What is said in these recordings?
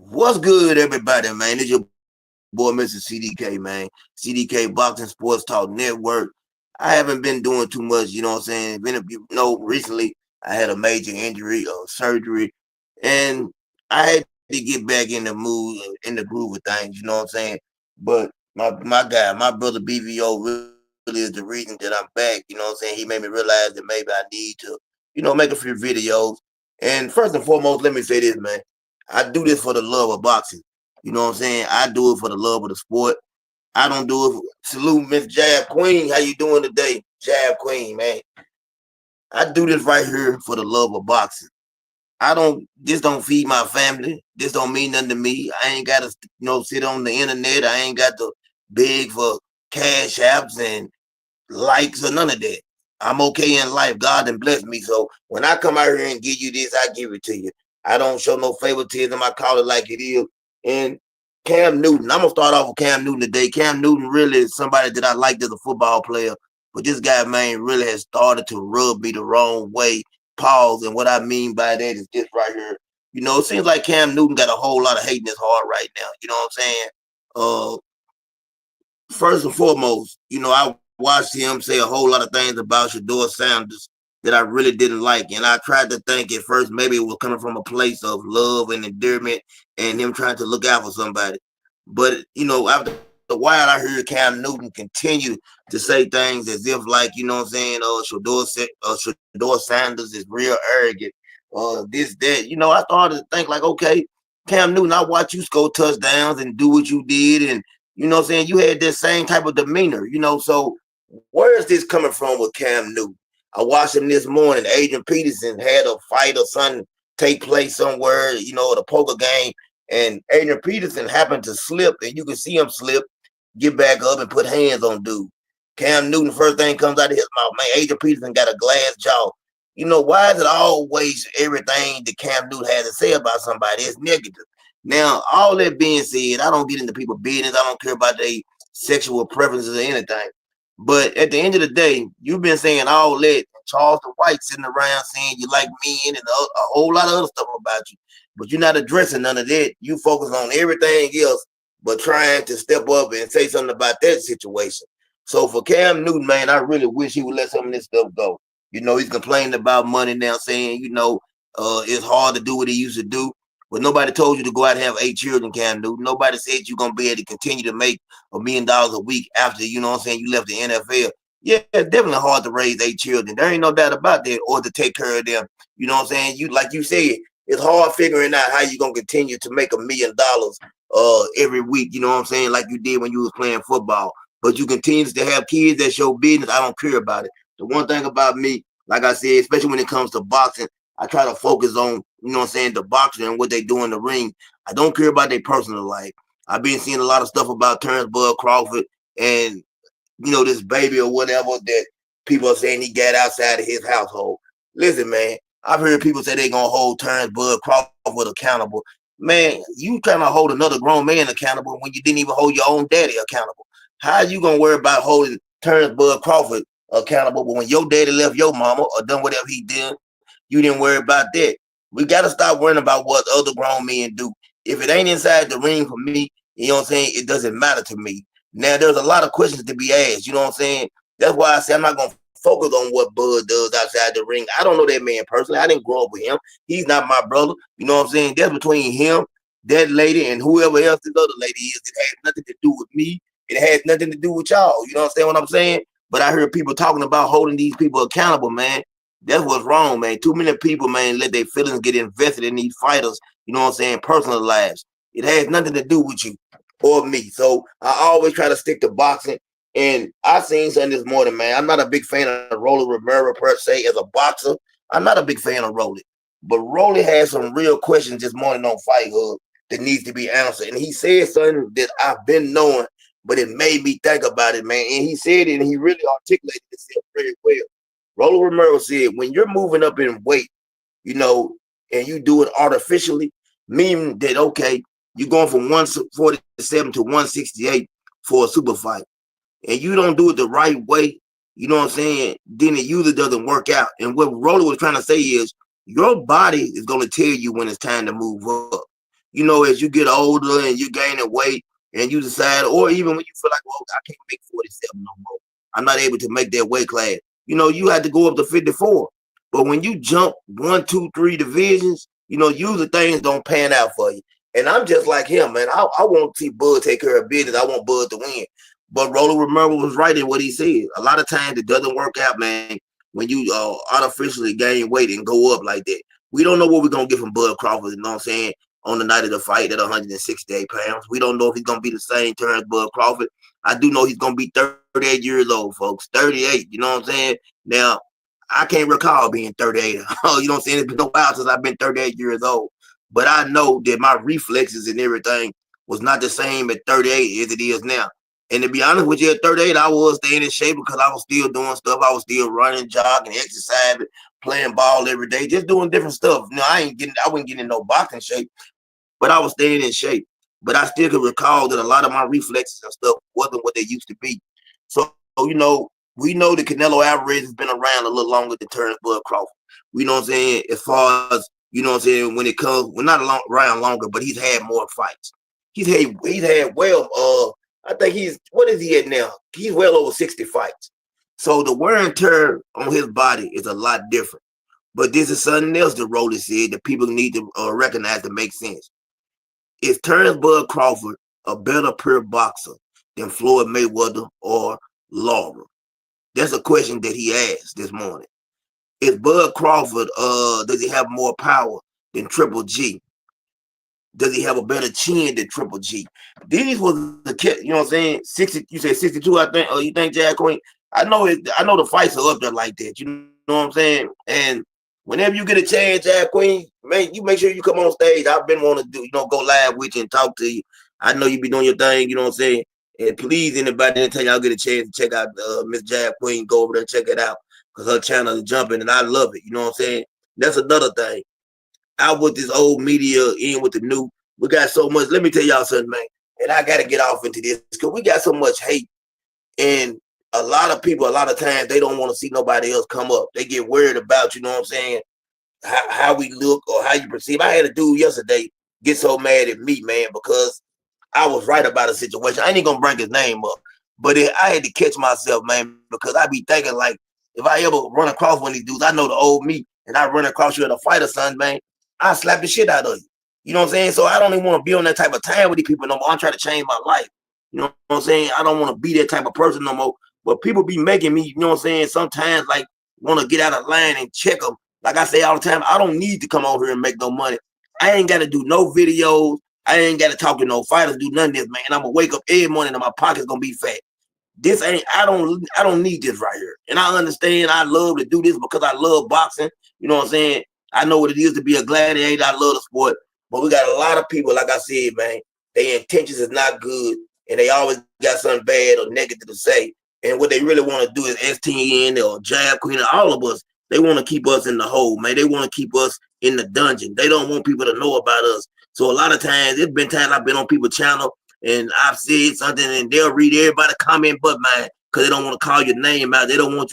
What's good, everybody, man? It's your boy, Mr. CDK, man. CDK Boxing Sports Talk Network. I haven't been doing too much, you know what I'm saying? Recently I had a major injury or surgery, and I had to get back in the mood, in the groove of things, you know what I'm saying? But my guy, my brother BVO really is the reason that I'm back, you know what I'm saying? He made me realize that maybe I need to, make a few videos. And first and foremost, let me say this, man. I do this for the love of boxing. You know what I'm saying? I do it for the love of the sport. I don't do it. Salute Miss Jab Queen. How you doing today, Jab Queen, man? I do this right here for the love of boxing. I don't. This don't feed my family. This don't mean nothing to me. I ain't got to, sit on the internet. I ain't got to beg for cash apps and likes or none of that. I'm okay in life. God done blessed me. So when I come out here and give you this, I give it to you. I don't show no favoritism. I call it like it is. And Cam Newton, I'm gonna start off with Cam Newton today. Cam Newton really is somebody that I liked as a football player, but this guy, man, really has started to rub me the wrong way. Pause. And what I mean by that is this right here. It seems like Cam Newton got a whole lot of hate in his heart right now. You know what I'm saying? First and foremost, I watched him say a whole lot of things about Shador Sanders that I really didn't like. And I tried to think at first maybe it was coming from a place of love and endearment and him trying to look out for somebody. But, after a while, I heard Cam Newton continue to say things as if, like, you know what I'm saying, Shador Sanders is real arrogant, this, that. I started to think, like, okay, Cam Newton, I watch you score touchdowns and do what you did. And you know what I'm saying? You had that same type of demeanor, so where is this coming from with Cam Newton? I watched him this morning. Adrian Peterson had a fight or something take place somewhere, at a poker game, and Adrian Peterson happened to slip, and you can see him slip, get back up and put hands on dude. Cam Newton, first thing comes out of his mouth, man, Adrian Peterson got a glass jaw. Why is it always everything that Cam Newton has to say about somebody is negative? Now, all that being said, I don't get into people's business. I don't care about their sexual preferences or anything. But at the end of the day, you've been saying all that. Charleston White sitting around saying you like men and a whole lot of other stuff about you. But you're not addressing none of that. You focus on everything else, but trying to step up and say something about that situation. So for Cam Newton, man, I really wish he would let some of this stuff go. He's complaining about money now, saying, it's hard to do what he used to do. But nobody told you to go out and have 8 children, Cam Newton. Nobody said you're going to be able to continue to make $1 million a week after, you left the NFL. Yeah, it's definitely hard to raise 8 children. There ain't no doubt about that, or to take care of them. You know what I'm saying? Like you said, it's hard figuring out how you're going to continue to make $1 million every week, you know what I'm saying, like you did when you was playing football. But you continue to have kids that show business. I don't care about it. The one thing about me, like I said, especially when it comes to boxing, I try to focus on, the boxer and what they do in the ring. I don't care about their personal life. I've been seeing a lot of stuff about Bud Crawford and, this baby or whatever that people are saying he got outside of his household. Listen, man, I've heard people say they're going to hold Bud Crawford accountable. Man, you trying to hold another grown man accountable when you didn't even hold your own daddy accountable. How are you going to worry about holding Bud Crawford accountable, but when your daddy left your mama or done whatever he did, you didn't worry about that. We got to stop worrying about what other grown men do. If it ain't inside the ring for me, you know what I'm saying, it doesn't matter to me. Now, there's a lot of questions to be asked, you know what I'm saying? That's why I say I'm not going to focus on what Bud does outside the ring. I don't know that man personally. I didn't grow up with him. He's not my brother. You know what I'm saying? That's between him, that lady, and whoever else this other lady is. It has nothing to do with me. It has nothing to do with y'all. You know what I'm saying? But I heard people talking about holding these people accountable, man. That's what's wrong, man. Too many people, man, let their feelings get invested in these fighters, you know what I'm saying, personal lives. It has nothing to do with you or me. So I always try to stick to boxing. And I seen something this morning, man. I'm not a big fan of Rolly Romero per se as a boxer. I'm not a big fan of Rolly. But Rolly had some real questions this morning on Fight Hub that needs to be answered. And he said something that I've been knowing, but it made me think about it, man. And he said it, and he really articulated himself very well. Rolly Romero said, when you're moving up in weight, and you do it artificially, meaning that, okay, you're going from 147 to 168 for a super fight, and you don't do it the right way, you know what I'm saying, then it usually doesn't work out. And what Rolly was trying to say is, your body is going to tell you when it's time to move up. as you get older and you gaining weight and you decide, or even when you feel like, well, I can't make 47 no more. I'm not able to make that weight class. You had to go up to 54. But when you jump one, two, three divisions, usually things don't pan out for you. And I'm just like him, man. I want to see Bud take care of business. I want Bud to win. But Roller Romero was right in what he said. A lot of times it doesn't work out, man, when you artificially gain weight and go up like that. We don't know what we're going to get from Bud Crawford, you know what I'm saying, on the night of the fight at 168 pounds. We don't know if he's going to be the same turn as Bud Crawford. I do know he's going to be 38 years old, folks. 38, you know what I'm saying? Now, I can't recall being 38. You know what I'm saying? It's been a while since I've been 38 years old. But I know that my reflexes and everything was not the same at 38 as it is now. And to be honest with you, at 38, I was staying in shape because I was still doing stuff. I was still running, jogging, exercising, playing ball every day, just doing different stuff. I wasn't getting in no boxing shape, but I was staying in shape. But I still could recall that a lot of my reflexes and stuff wasn't what they used to be. So, we know that Canelo Alvarez has been around a little longer than Terrence Bud Crawford. You know what I'm saying? As far as, what I'm saying, when it comes, we're not around longer, but he's had more fights. He's had I think what is he at now? He's well over 60 fights. So the wear and tear on his body is a lot different. But this is something else that Roller said that people need to recognize to make sense. Is Terrence Bud Crawford a better pure boxer than Floyd Mayweather or Laura? That's a question that he asked this morning. Is Bud Crawford, does he have more power than Triple G? Does he have a better chin than Triple G? These was the kid, you know what I'm saying? 60, you said 62, I think. You think Jack Queen? I know the fights are up there like that. You know what I'm saying? And whenever you get a chance, Jack Queen, man, you make sure you come on stage. I've been wanting to do, go live with you and talk to you. I know you be doing your thing, you know what I'm saying? And please, anybody, anytime y'all get a chance to check out Miss Jack Queen, go over there and check it out. Because her channel is jumping and I love it. You know what I'm saying? That's another thing. Out with this old media, in with the new. We got so much. Let me tell y'all something, man. And I got to get off into this because we got so much hate. And a lot of people, a lot of times, they don't want to see nobody else come up. They get worried about, you know what I'm saying, how we look or how you perceive. I had a dude yesterday get so mad at me, man, because I was right about a situation. I ain't gonna bring his name up, but I had to catch myself, man, because I be thinking like, if I ever run across one of these dudes, I know the old me, and I run across you at a fight or something, man, I slap the shit out of you. You know what I'm saying? So I don't even want to be on that type of time with these people no more. I'm trying to change my life. You know what I'm saying? I don't want to be that type of person no more. But people be making me, you know what I'm saying, sometimes like want to get out of line and check them. Like I say all the time, I don't need to come over here and make no money. I ain't got to do no videos. I ain't got to talk to no fighters, do none of this, man. I'm gonna wake up every morning and my pocket's gonna be fat. This ain't. I don't need this right here. And I understand. I love to do this because I love boxing. You know what I'm saying? I know what it is to be a gladiator. I love the sport. But we got a lot of people, like I said, man. Their intentions is not good, and they always got something bad or negative to say. And what they really want to do is STN or Jab Queen or all of us. They want to keep us in the hole, man. They want to keep us in the dungeon. They don't want people to know about us. So a lot of times, it's been times I've been on people's channel and I've said something and they'll read everybody comment but mine because they don't want to call your name out. They don't want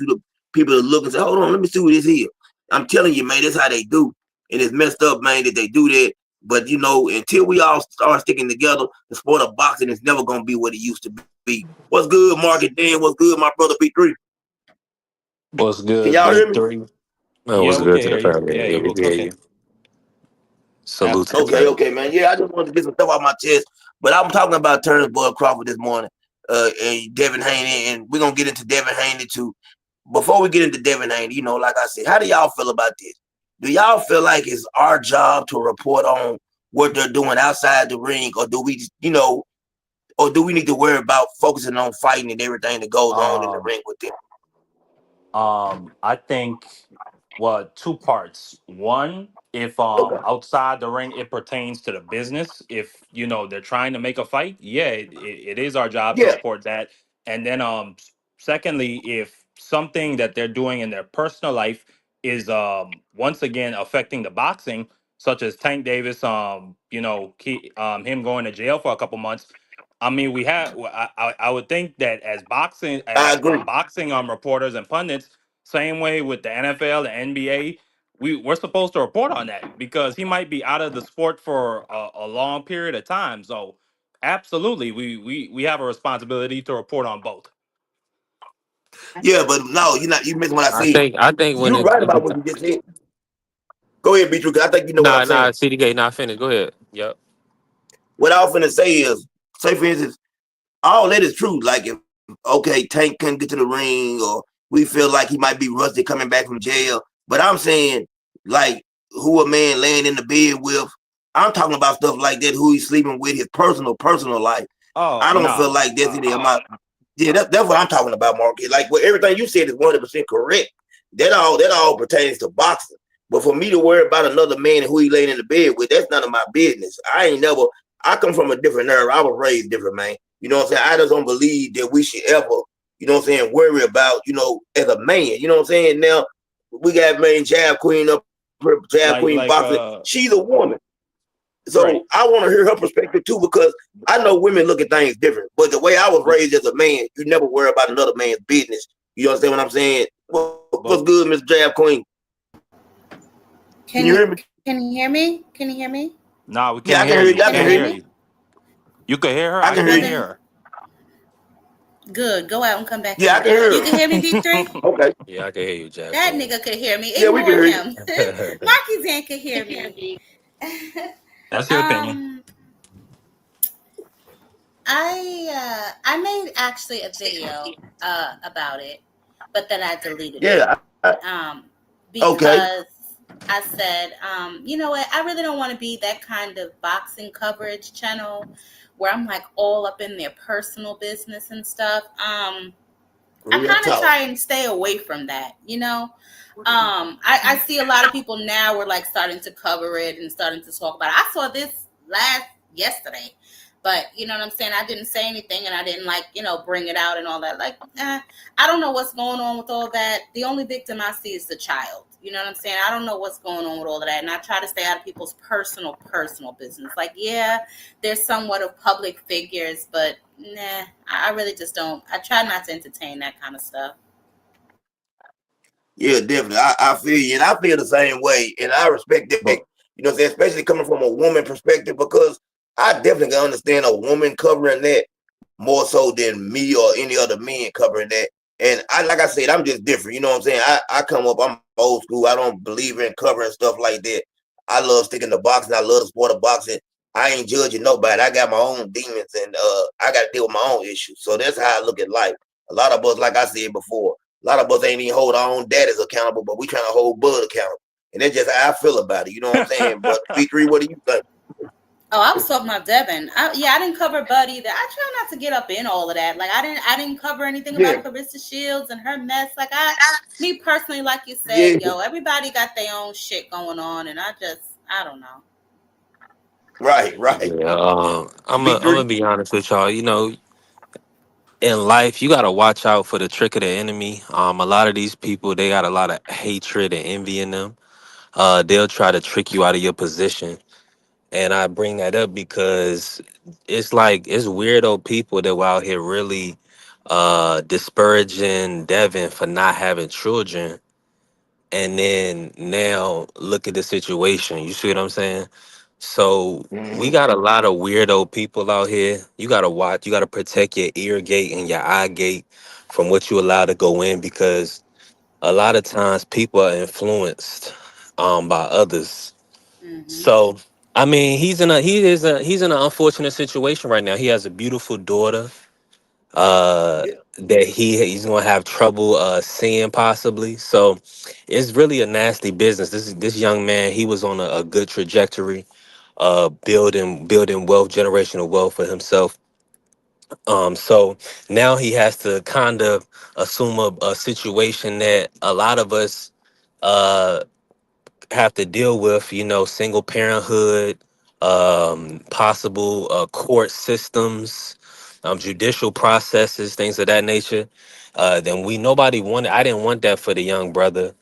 people to look and say, hold on, let me see what this is. I'm telling you, man, that's how they do. And it's messed up, man, that they do that. But, until we all start sticking together, the sport of boxing is never going to be what it used to be. What's good, Market Dan? What's good, my brother P3? What's Can good, y'all hear Big me? Three? Oh, Yeah, what's we good can to the hear you. family? Yeah, Yeah, you we were can hear cooking. you. Salute to the Okay, family. okay, man. Yeah, I just wanted to get some stuff off my chest. But I'm talking about Terrence Bud Crawford this morning, and Devin Haney, and we're gonna get into Devin Haney too. Before we get into Devin Haney, like I said, how do y'all feel about this? Do y'all feel like it's our job to report on what they're doing outside the ring, or do we, or do we need to worry about focusing on fighting and everything that goes on in the Um, ring with them? I think, well, two parts. One, if Okay, outside the ring it pertains to the business, if they're trying to make a fight, yeah, it is our job to yeah, report that. And then secondly, if something that they're doing in their personal life is once again affecting the boxing, such as Tank Davis, him going to jail for a couple months. I mean, I would think that as I agree. boxing reporters and pundits, same way with the NFL, the NBA. we're supposed to report on that because he might be out of the sport for a long period of time. So absolutely, we have a responsibility to report on both. Yeah, but no, you're not. You missing what I I said. think I think when You're right about what you just said. Go ahead, Beatrice. 'Cause I think you know what I'm nah saying. CDK not finished. Go ahead. Yep. What I was finna say is, say for instance, all that is true. Like if okay, Tank couldn't get to the ring, or we feel like he might be rusty coming back from jail. But I'm saying, like, who a man laying in the bed with. I'm talking about stuff like that. Who he's sleeping with, his personal life. I Oh don't feel no, like that's any of my. Yeah, that's what I'm talking about, Mark. Like, well, everything you said is 100% correct. That all pertains to boxing. But for me to worry about another man and who he laying in the bed with, that's none of my business. I ain't never. I come from a different era. I was raised different, man. You know what I'm saying? I just don't believe that we should ever, you know what I'm saying, worry about, as a man. You know what I'm saying? Now we got man Jab Queen up here, Jab Queen like boxing. She's a woman. right. So I want to hear her perspective too, because I know women look at things different. But the way I was raised as a man, you never worry about another man's business. You understand what I'm saying? What's But good, Miss Jab Queen? Can you hear me? Can you hear me? Can you hear me? nah, we Yeah, I can't can hear hear you. you. We I can Can can't you hear hear hear you. me? you. You can hear her. I I can hear Well can't you. hear then, good. Go out and come back Yeah, I in. can hear You her. can hear me, her. D3? Okay. Yeah, I can hear you, Jack That Queen. nigga could hear me. Yeah, we can Ignore hear you. him. Marky Zan could hear me. That's your opinion. um, I made actually a video about it, but then I deleted it. Yeah. Okay. Because I said, you know what? I really don't want to be that kind of boxing coverage channel where I'm like all up in their personal business and stuff. I Real kind of talk. try and stay away from that, you know. I see a lot of people now were like starting to cover it and starting to talk about it. I saw this yesterday, but you know what I'm saying. I didn't say anything, and I didn't like bring it out and all that. Like, I don't know what's going on with all that. The only victim I see is the child. You know what I'm saying? I don't know what's going on with all of that, and I try to stay out of people's personal business. Like, yeah, they're somewhat of public figures, but nah, I really just don't. I try not to entertain that kind of stuff. Yeah, definitely. I feel you, and I feel the same way, and I respect that. But You know, what I'm saying, especially coming from a woman perspective, because I definitely can understand a woman covering that more so than me or any other men covering that. And like I said, I'm just different. You know what I'm saying? I come up, I'm old school. I don't believe in covering stuff like that. I love sticking to boxing. I love the sport of boxing. I ain't judging nobody. I got my own demons, and I got to deal with my own issues. So that's how I look at life. A lot of us, like I said before, a lot of us ain't even hold our own daddies accountable, but we trying to hold Bud accountable. And that's just how I feel about it. You know what I'm saying? But B3, what do you think? Oh, I was talking about Devin. Yeah, I didn't cover Bud either. I try not to get up in all of that. Like, I didn't cover anything Yeah, about Clarissa Shields and her mess. Like, me personally, like you said, yeah, yo, everybody got their own shit going on, and I don't know. right. Yeah, I'm gonna B3. be honest with y'all. You know, in life, you gotta watch out for the trick of the enemy. A lot of these people, they got a lot of hatred and envy in them. They'll try to trick you out of your position, and I bring that up because it's like it's weirdo people that were out here really disparaging Devin for not having children, and then now look at the situation. You see what I'm saying? So we Mm-hmm. got a lot of weirdo people out here. You gotta watch. You gotta protect your ear gate and your eye gate from what you allow to go in, because a lot of times people are influenced by others. Hmm. So I mean, he's in an unfortunate situation right now. He has a beautiful daughter Yeah. that he's gonna have trouble seeing possibly. So it's really a nasty business. This young man, he was on a good trajectory, building wealth, generational wealth for himself. So now he has to kind of assume a situation that a lot of us uh have to deal with, single parenthood, possible court systems, judicial processes, things of that nature. Then nobody wanted, I didn't want that for the young brother.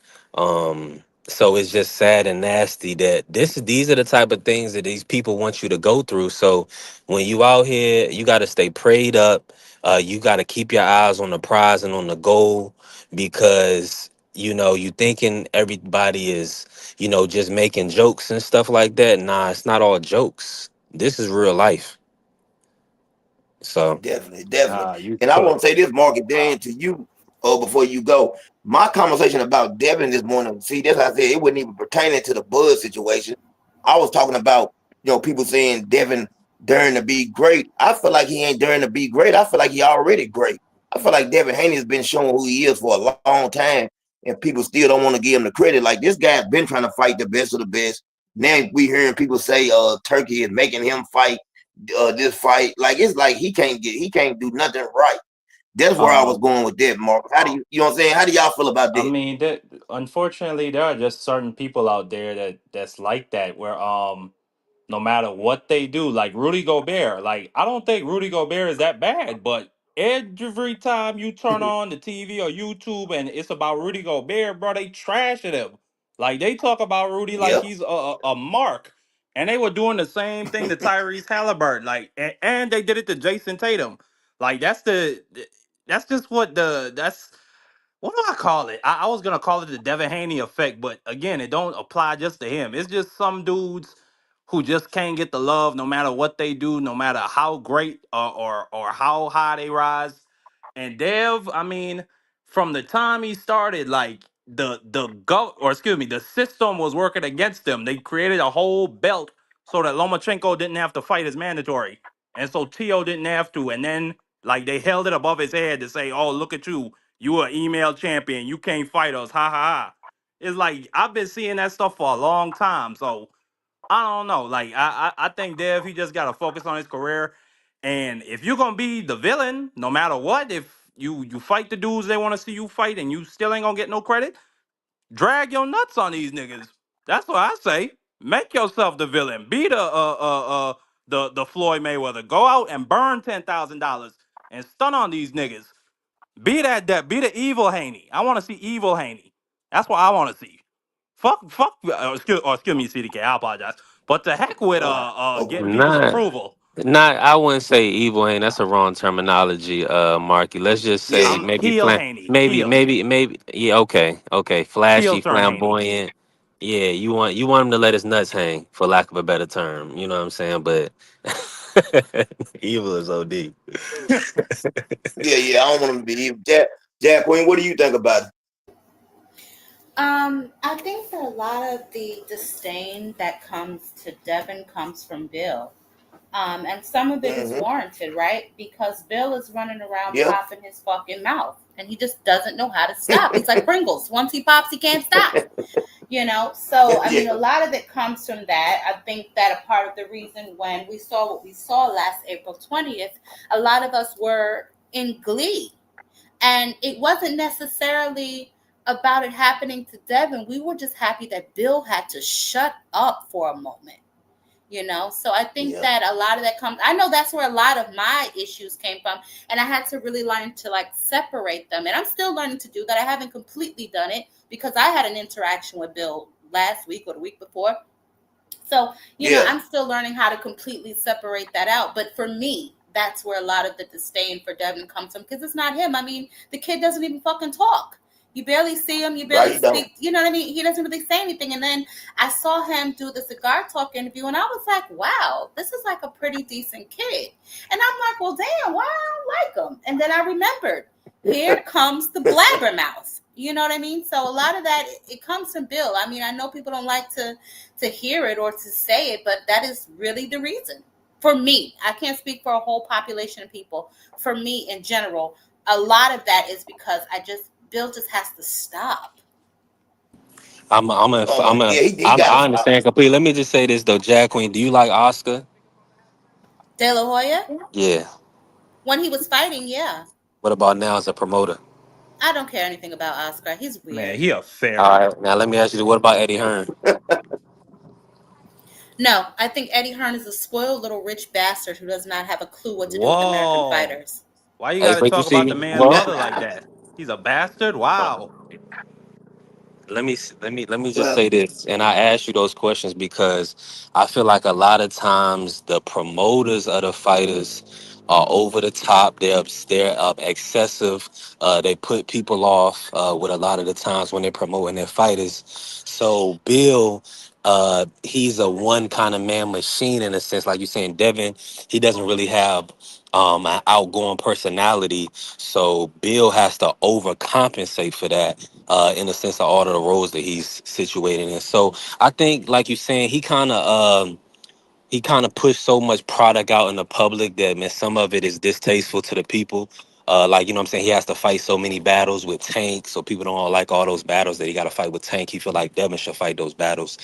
So it's just sad and nasty that these are the type of things that these people want you to go through. So when you out here, you got to stay prayed up. You got to keep your eyes on the prize and on the goal, because you thinking everybody is, just making jokes and stuff like that. Nah, it's not all jokes. This is real life. So Definitely, definitely. You And I cook. want to say this, Market Dan, to you, before you go. My conversation about Devin this morning, see, that's how I said it wasn't even pertaining to the Bud situation. I was talking about, people saying Devin daring to be great. I feel like he ain't daring to be great. I feel like he already great. I feel like Devin Haney has been showing who he is for a long time, and people still don't want to give him the credit. Like this guy's been trying to fight the best of the best. Now we hearing people say Turkey is making him fight this fight. Like it's like he can't do nothing right. That's where I was Um, going with that, Mark. How do you know what I'm saying? How do y'all feel about I that? mean, that unfortunately there are just certain people out there that's like that, where no matter what they do, like Rudy Gobert, like I don't think Rudy Gobert is that bad, but every time you turn on the TV or YouTube and it's about Rudy Gobert, bro, they trashing him. Like they talk about Rudy like Yep. he's a mark, and they were doing the same thing to Tyrese Halliburton, like and they did it to Jason Tatum. Like that's just what that's what do I call it? I was gonna call it the Devin Haney effect, but again, it don't apply just to him. It's just some dudes who just can't get the love, no matter what they do, no matter how great or how high they rise. And Dev, I mean, from the time he started, like the system was working against him. They created a whole belt so that Lomachenko didn't have to fight as mandatory, and so Tio didn't have to. And then like they held it above his head to say, "Oh, look at you." You a email champion. You can't fight us. Ha ha ha. It's like I've been seeing that stuff for a long time. So I don't know. Like I think Dev, he just gotta focus on his career. And if you're gonna be the villain, no matter what, if you fight the dudes they want to see you fight and you still ain't gonna get no credit, drag your nuts on these niggas. That's what I say. Make yourself the villain. Be the Floyd Mayweather. Go out and burn $10,000 and stun on these niggas. Be the evil Haney. I want to see evil Haney. That's what I want to see. Fuck. Excuse me, CDK. I apologize. But the heck with Okay. getting people's not, approval. I wouldn't say evil ain't. That's a wrong terminology, Marky. Let's just Yeah. say I'm maybe heel Haney. maybe, Heel. maybe. Yeah, okay, okay. Heel Flashy, turn Haney. flamboyant. Yeah, you want him to let his nuts hang, for lack of a better term. You know what I'm saying? But evil is OD. Yeah, yeah. I don't want him to be evil. Jack Queen, what do you think about it? I think that a lot of the disdain that comes to Devin comes from Bill. And some of it is Mm-hmm. warranted, right? Because Bill is running around Yeah. popping his fucking mouth and he just doesn't know how to stop. He's like Pringles. Once he pops, he can't stop. So I Yeah. mean, a lot of it comes from that. I think that a part of the reason when we saw what we saw last April 20th, a lot of us were in glee, and it wasn't necessarily about it happening to Devin. We were just happy that Bill had to shut up for a moment. So I think Yeah. that a lot of that comes, I know that's where a lot of my issues came from, and I had to really learn to like separate them, and I'm still learning to do that. I haven't completely done it because I had an interaction with Bill last week or the week before. So, Yeah. I'm still learning how to completely separate that out. But for me, that's where a lot of the disdain for Devin comes from because it's not him. I mean, the kid doesn't even fucking talk. You barely see him. You Right. barely He don't. speak. You know what I mean? He doesn't really say anything. And then I saw him do the cigar talk interview, and I was like, wow, this is like a pretty decent kid. And I'm like, well, damn, why I don't like him? And then I remembered, here comes the blabbermouth. You know what I mean? So a lot of that it comes from Bill. I mean, I know people don't like to hear it or to say it, but that is really the reason. For me, I can't speak for a whole population of people. For me in general, a lot of that is because Bill just has to stop. I'm a, I'm a, I'm a, Yeah. He got to I stop. understand completely. Let me just say this though, Jack Queen. Do you like Oscar? De La Hoya, Yeah. when he was fighting, yeah. What about now as a promoter? I don't care anything about Oscar. He's Man, weird. he a All fairy. right. Now let me ask you, what about Eddie Hearn? No, I think Eddie Hearn is a spoiled little rich bastard who does not have a clue what to do with American Whoa. fighters. Why you Hey, gotta but you talk about see, the man's well, mother like that? He's a bastard? Wow. let me just Well, say this, and I ask you those questions because I feel like a lot of times the promoters of the fighters are over the top. They're excessive. They put people off with a lot of the times when they're promoting their fighters. So Bill, he's a one kind of man machine in a sense, like you're saying. Devin, he doesn't really have an outgoing personality, so Bill has to overcompensate for that. In the sense of all of the roles that he's situated in. So I think, like you're saying, he kind of pushed so much product out in the public that, man, some of it is distasteful to the people. Like, you know what I'm saying? He has to fight so many battles with Tank, so people don't like all those battles that he got to fight with Tank. He feel like Devin should fight those battles.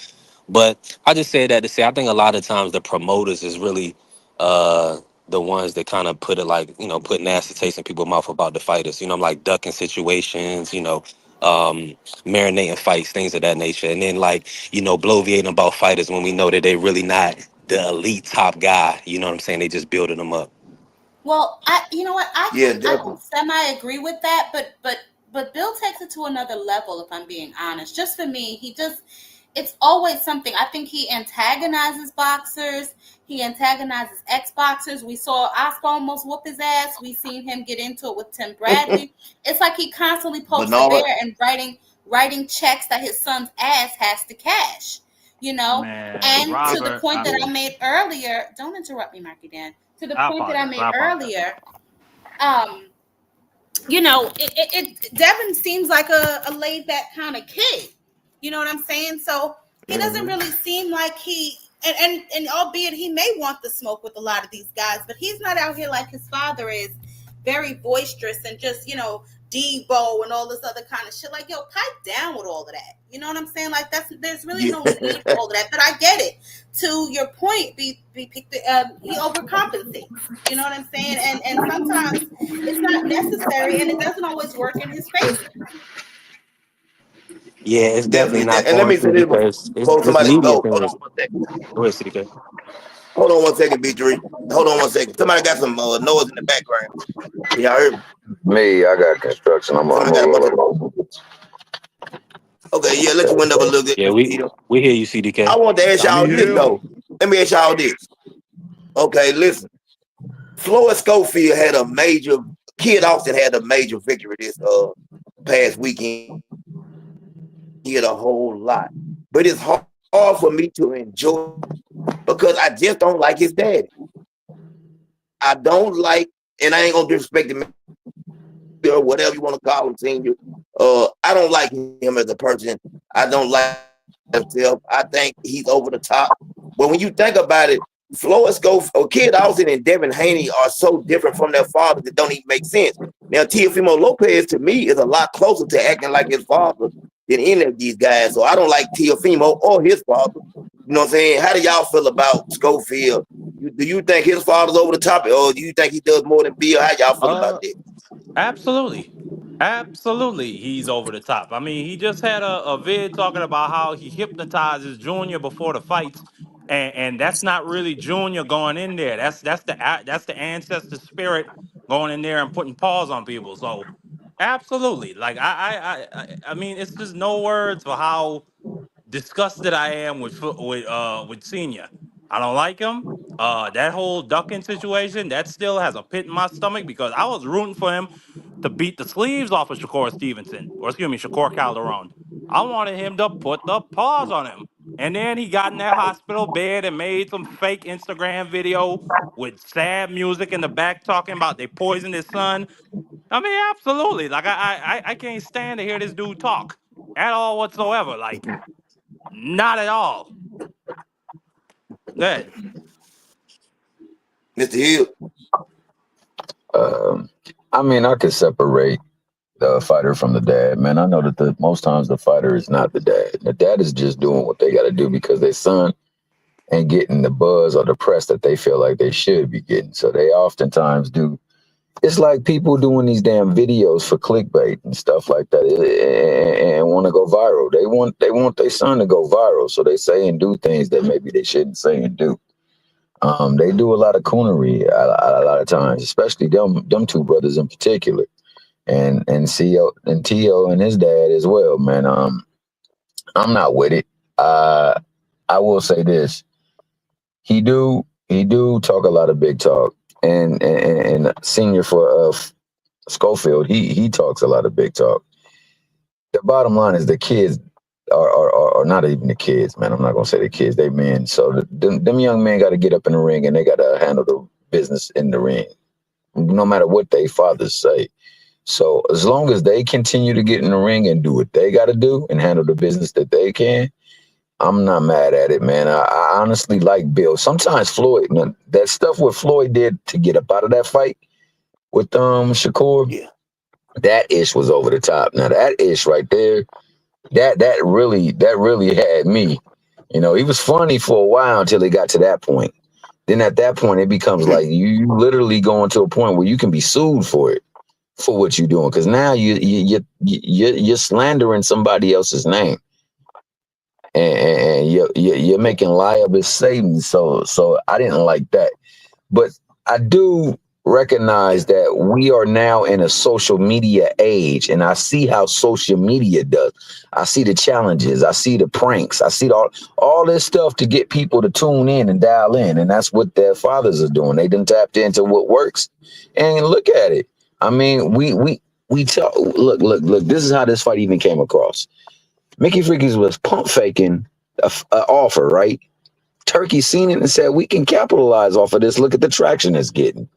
But I just say that to say I think a lot of times the promoters is really uh, the ones that kind of put it like, put nasty taste in people's mouth about the fighters. I'm like ducking situations, marinating fights, things of that nature. And then like, bloviating about fighters when we know that they really not the elite top guy. You know what I'm saying? They just building them up. Well, you know what, Yeah, I definitely. semi agree with that, but Bill takes it to another level. If I'm being honest, just for me, it's always something. I think he antagonizes boxers. He antagonizes ex boxers. We saw Oscar almost whoop his ass. We seen him get into it with Tim Bradley. It's like he constantly pokes the bear Bernard. and writing checks that his son's ass has to cash. You know, Man, and to the Robert, point that I made earlier. Don't interrupt me, Marky Dan. To the I point that I apologize. made I apologize. earlier. Um, Devin seems like a laid back kind of kid. You know what I'm saying? So he doesn't Mm-hmm. really seem like and albeit he may want the smoke with a lot of these guys, but he's not out here like his father is, very boisterous and just, Debo and all this other kind of shit. Like, yo, pipe down with all of that. You know what I'm saying? Like, there's really Yeah. no need for all of that. But I get it. To your point, he overcompensates. You know what I'm saying? And sometimes it's not necessary, and it doesn't always work in his favor. Yeah, it's definitely Definitely. not And let going me say to this because before it's somebody media go. Hold things. on one second. Go ahead, CDK. Hold on one second, B3. Hold on one second. Somebody got some noise in the background. Can y'all hear me? Me, I got construction. I'm Somebody a got a bunch of. little. Okay, yeah, let your window up a little bit, Yeah, Mr. Tito. we hear you, I CDK. want to ask Tommy y'all this Hill. though. Let me ask y'all this. Okay, listen. Floyd Schofield had a major. Kid Austin had a major victory this past weekend. He hit a whole lot, but it's hard for me to enjoy it because I just don't like his daddy. I don't like, and I ain't gonna disrespect the man or whatever you want to call him, senior. I don't like him as a person. I don't like his style himself. I think he's over the top. But when you think about it, Floyd Schofield or Kid Austin and Devin Haney are so different from their fathers that don't even make sense. Now, Teofimo Lopez to me is a lot closer to acting like his father than any of these guys. So I don't like Teofimo or his father. You know what I'm saying? How do y'all feel about Schofield? Do you think his father's over the top, or do you think he does more than Bill? How y'all feel about that? Absolutely. Absolutely, he's over the top. I mean, he just had a vid talking about how he hypnotizes Junior before the fights, and that's not really Junior going in there. That's the ancestor spirit going in there and putting paws on people. So, absolutely, like I mean, it's just no words for how disgusted I am with Senior. I don't like him. That whole ducking situation that still has a pit in my stomach because I was rooting for him to beat the sleeves off of Shakur Stevenson, or excuse me, Shakur Calderon. I wanted him to put the paws on him. And then he got in that hospital bed and made some fake Instagram video with sad music in the back talking about they poisoned his son. I mean, absolutely. Like I can't stand to hear this dude talk at all whatsoever. Like not at all. Good. Mr. Hill, Um, I mean, I could separate the fighter from the dad, man. I know that the most times the fighter is not the dad. The dad is just doing what they got to do because their son ain't getting the buzz or the press that they feel like they should be getting. So they oftentimes do. It's like people doing these damn videos for clickbait and stuff like that, and want to go viral. They want their son to go viral, so they say and do things that maybe they shouldn't say and do. They do a lot of coonery a lot of times, especially them two brothers in particular, and Co and To and his dad as well. Man, I'm not with it. I will say this: he do talk a lot of big talk, and senior for Schofield, he talks a lot of big talk. The bottom line is the kids are not even the kids, man. I'm not gonna say the kids, they men. So them young men got to get up in the ring and they got to handle the business in the ring, no matter what they fathers say. So as long as they continue to get in the ring and do what they got to do and handle the business that they can, I'm not mad at it, man. I honestly like Bill. Sometimes Floyd, man, that stuff what Floyd did to get up out of that fight with Shakur, Yeah. that ish was over the top. Now that ish right there, that really had me. You know, he was funny for a while until he got to that point. Then at that point, it becomes like you literally going to a point where you can be sued for it for what you're doing because now you're slandering somebody else's name and you're making liable statements. So I didn't like that. But I do recognize that we are now in a social media age, and I see how social media does. I see the challenges, I see the pranks, I see all this stuff to get people to tune in and dial in, and that's what their fathers are doing. They done tapped into what works, and look at it. I mean, we tell look. This is how this fight even came across. Mickey Freakies was pump faking a offer, right? Turkey seen it and said, we can capitalize off of this. Look at the traction it's getting.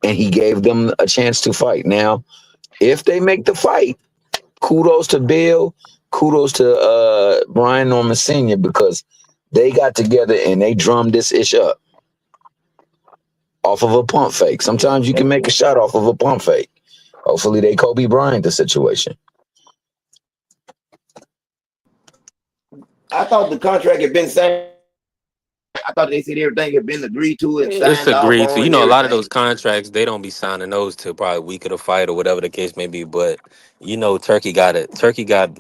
And he gave them a chance to fight. Now, if they make the fight, kudos to Bill, kudos to Brian Norman Sr. because they got together and they drummed this ish up off of a pump fake. Sometimes you can make a shot off of a pump fake. Hopefully they Kobe Bryant the situation. I thought the contract had been signed. I thought they said everything had been agreed to and It's signed off agreed to. on You and know, a lot of those everything. contracts, they don't be signing those till probably a week of the fight or whatever the case may be. But you know, Turkey got it. Turkey got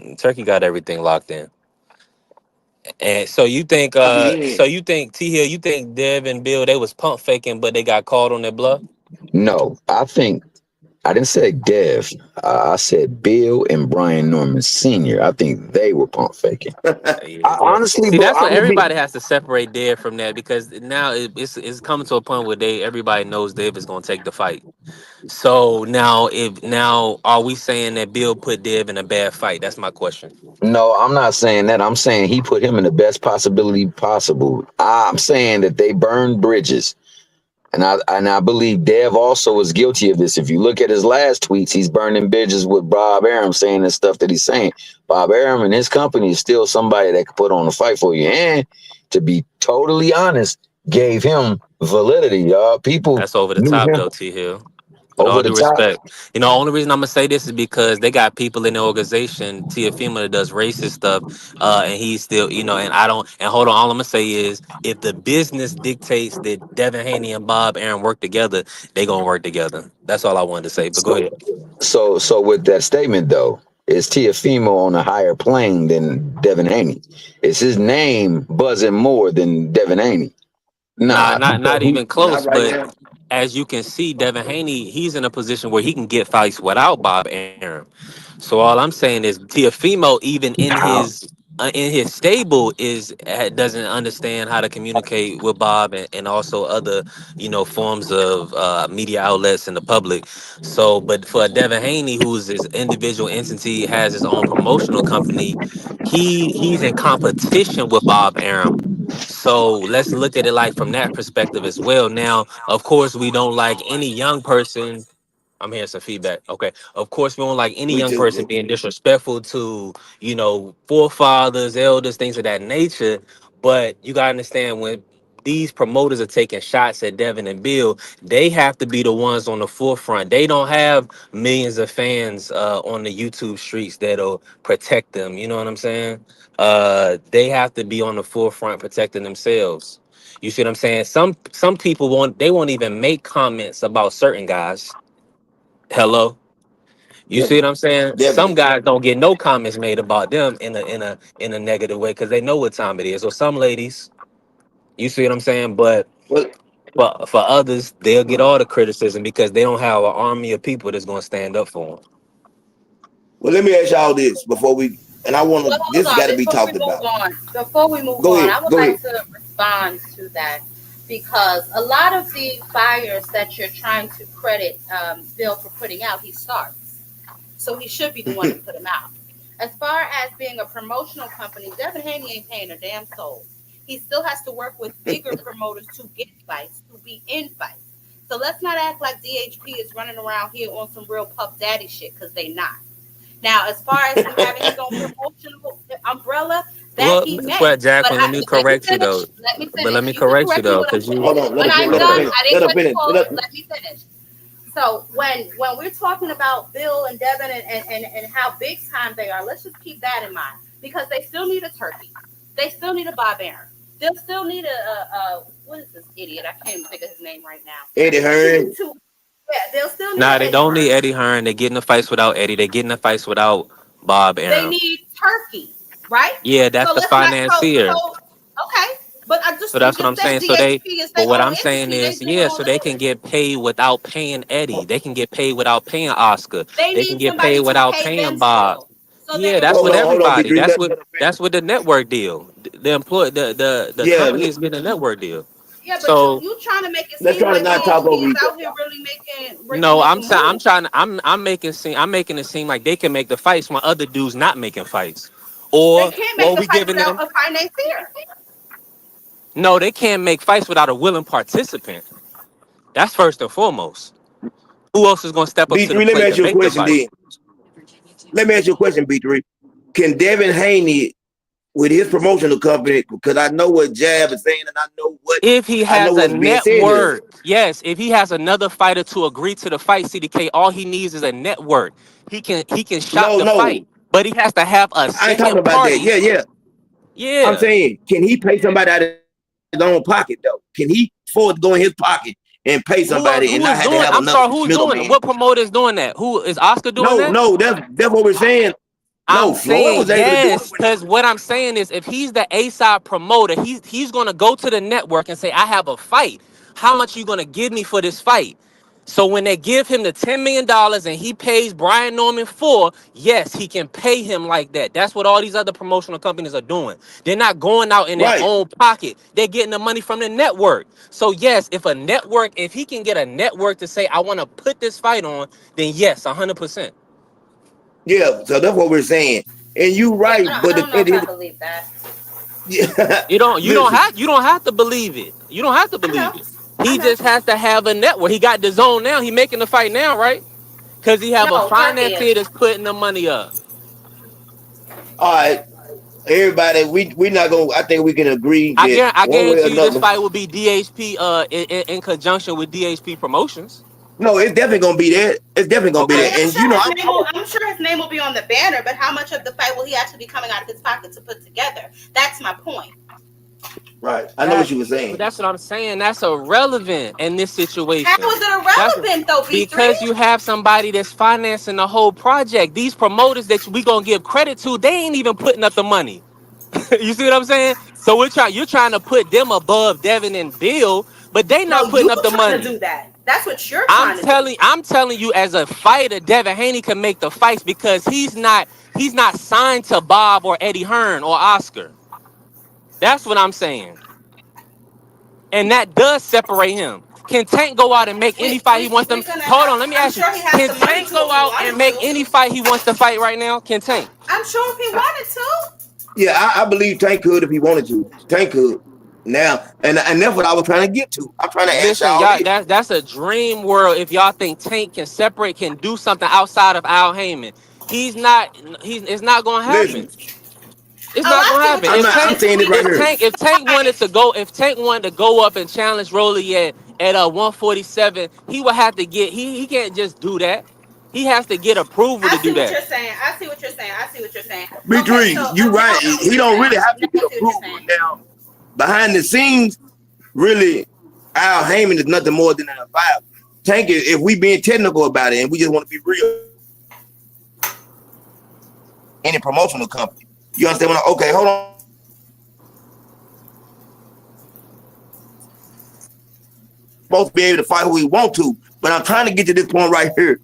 everything locked in. And so Then you think T Hill, you think Dev and Bill they was pump faking, but they got caught on their bluff? No, I think I didn't say Dev. I said Bill and Brian Norman Sr. I think they were pump faking. Yeah, I well, honestly, see, bro, that's what I'm gonna be everybody has to separate Dev from that because now it's coming to a point where everybody knows Dev is gonna take the fight. So now are we saying that Bill put Dev in a bad fight? That's my question. no, I'm not saying that. I'm saying he put him in the best possibility possible. I'm saying that they burned bridges. And I believe Dev also was guilty of this. If you look at his last tweets, he's burning bridges with Bob Arum saying the stuff that he's saying. Bob Arum and his company is still somebody that could put on a fight for you. And to be totally honest, gave him validity, y'all. People That's over the knew top him though, T Hill. With over all the due top. respect, you know, only reason I'm gonna say this is because they got people in the organization, Tiafima, that does racist stuff, and he's still, you know, and I don't. And hold on, all I'm gonna say is, if the business dictates that Devin Haney and Bob Aaron work together, they gonna work together. That's all I wanted to say. But go So, ahead. so with that statement though, is Tiafimo on a higher plane than Devin Haney? Is his name buzzing more than Devin Haney? Nah, Nah, not because he, even not close. right But now. as you can see, Devin Haney, he's in a position where he can get fights without Bob Aaron. So all I'm saying is Tiafimo, even in his stable, doesn't understand how to communicate with Bob and also other forms of media outlets in the public. So, but for Devin Haney, who's his individual entity, has his own promotional company, he's in competition with Bob Arum. So let's look at it like from that perspective as well. Now, of course, we don't like any young person. I'm hearing some feedback. Okay. Of course, we don't like any Me young too. person being disrespectful to, forefathers, elders, things of that nature. But you gotta understand when these promoters are taking shots at Devin and Bill, they have to be the ones on the forefront. They don't have millions of fans on the YouTube streets that'll protect them. You know what I'm saying? They have to be on the forefront protecting themselves. You see what I'm saying? Some people won't even make comments about certain guys. Hello. You see what Definitely. I'm saying? Some Definitely. guys don't get no comments made about them in a negative way because they know what time it is. Or some ladies, you see what I'm saying? But Well, for others, they'll get all the criticism because they don't have an army of people that's gonna stand up for them. well, let me ask y'all this before we, and I want Well, to, hold this has on. got to be talked about. Before we move Go on, ahead. I would Go like ahead. to respond to that. because a lot of the fires that you're trying to credit Bill for putting out, he starts. So he should be the one to put them out. As far as being a promotional company, Devin Haney ain't paying a damn soul. He still has to work with bigger promoters to get fights, to be in fights. So let's not act like DHP is running around here on some real Puff Daddy shit, because they not. Now, as far as him having his own promotional umbrella, that Well, he may. well, But Jacqueline, let me let me correct you finish. though. Let me But let finish. me You can correct you correct me though, when I'm because you finished. Hold on, When I'm let her done, finish. I didn't Let her cut you finish. off. Let me finish. So when we're talking about Bill and Devin and how big time they are, let's just keep that in mind, because they still need a turkey. They still need a Bob Aaron. They'll still need a what is this idiot? I can't even think of his name right now. Eddie Hearn. To yeah, they'll still need nah, an they Eddie don't need Hearn. Eddie Hearn. They get in the fights without Eddie. They get in the fights without Bob They Arum. need turkey, right? Yeah, that's So the let's not financier. okay. But I So that's what I'm just say saying. So they, DHP is but their what own I'm saying entity. They is, doing yeah, all so of they can this. get paid without paying Eddie. They can get paid without paying Oscar. They They can need get paid somebody to without pay paying them Bob. still. So Yeah, they're that's Hold with on, hold on, everybody. B3. That's Let what her finish. that's with the network deal. The employ the Yeah, company is getting a network deal. yeah, but So you trying to make it let's seem try to like not talk DHP over is each out other, here y'all. really no, making I'm moves. trying to I'm making it seem like they can make the fights when other dudes not making fights. They Or can't make or the we fights giving without them a financier. no, they can't make fights without a willing participant. That's first and foremost. Who else is gonna step up to the B3, let me plate ask to you a make the question fight? then. Let me ask you a question, B3. Can Devin Haney, with his promotional company, because I know what Jab is saying and If he I know has a what's being said here. network, yes. If he has another fighter to agree to the fight, CDK, all he needs is a network. He can shop No, the no. fight, but he has to have a I ain't talking second about that. party. Yeah, yeah. I'm Yeah. saying, can he pay somebody out of his own pocket though? Can he afford to go in his pocket and pay Who else? somebody and Who not is have to doing? have I'm another sorry. Who's doing it? middleman? What promoter is doing that? Who is Oscar doing No, that? no, that's what we're saying. I'm No, Floyd saying was able to do it yes, with because what I'm saying is if he's the A side promoter, he's gonna go to the network and say, I have a fight. How much you gonna give me for this fight? So when they give him the $10 million and he pays Brian Norman 4, yes, he can pay him like that. That's what all these other promotional companies are doing. They're not going out in their right. own pocket. They're getting the money from the network. So yes, if he can get a network to say, I want to put this fight on, then yes, 100%. Yeah, so that's what we're saying. And you Yeah, right, I but don't know if I believe that. yeah, You don't you don't listen, have you don't have to believe it. You don't have to I know. believe it. I He know. just has to have a network. He got the zone now. He making the fight now, right? Because he have a No, Turkey financier is. that's putting the money up. all right, everybody, we're not gonna I think we can agree that I one way or guarantee you this another. fight will be DHP in conjunction with DHP Promotions. No, it's definitely gonna be that. It's definitely gonna be I Okay. mean, that. And you know, I'm sure his name will be on the banner, but how much of the fight will he actually be coming out of his pocket to put together? That's my point. right. I know what That you were but saying. that's what I'm saying. That's irrelevant in this How situation. is it That's irrelevant though, because B3? you have somebody that's financing the whole project. These promoters that we gonna give credit to, they ain't even putting up the money. You see what I'm saying? So you're trying to put them above Devin and Bill, but they No, not you putting up the trying to money. do that. That's what you're trying to do. I'm telling you, as a fighter, Devin Haney can make the fights because he's not signed to Bob or Eddie Hearn or Oscar. That's what I'm saying. And that does separate him. Can Tank go out and make any fight he wants them? We're gonna Hold on, have. let me I'm ask you. sure he has Can the money Tank to go if he out wanted and make to. any fight he wants to fight right now? Can Tank? I'm sure if he wanted to. Yeah, I believe Tank could if he wanted to. Tank could. Now, and that's what I was trying to get to. I'm trying to ask Listen, y'all y'all, this. that's a dream world if y'all think Tank can separate, can do something outside of Al Heyman. He's not. It's not gonna happen. Listen, It's Oh, not I gonna see what happen. you're I'm not. saying. I'm saying this right here. If Tank Why? wanted to go, up and challenge Rolly at 147, he would have to get. He can't just do that. He has to get approval to I do see what that. you're saying. I see what you're saying. I see what you're saying. Okay, B3, so you let me right. help you with He this don't now. really have to Now get I see what you're approval. saying. Now, behind the scenes, really, Al Heyman is nothing more than an advisor. Tank is, if we being technical about it and we just want to be real, any promotional company. You understand what okay, hold on. Supposed to be able to fight who we want to, but I'm trying to get to this point right here.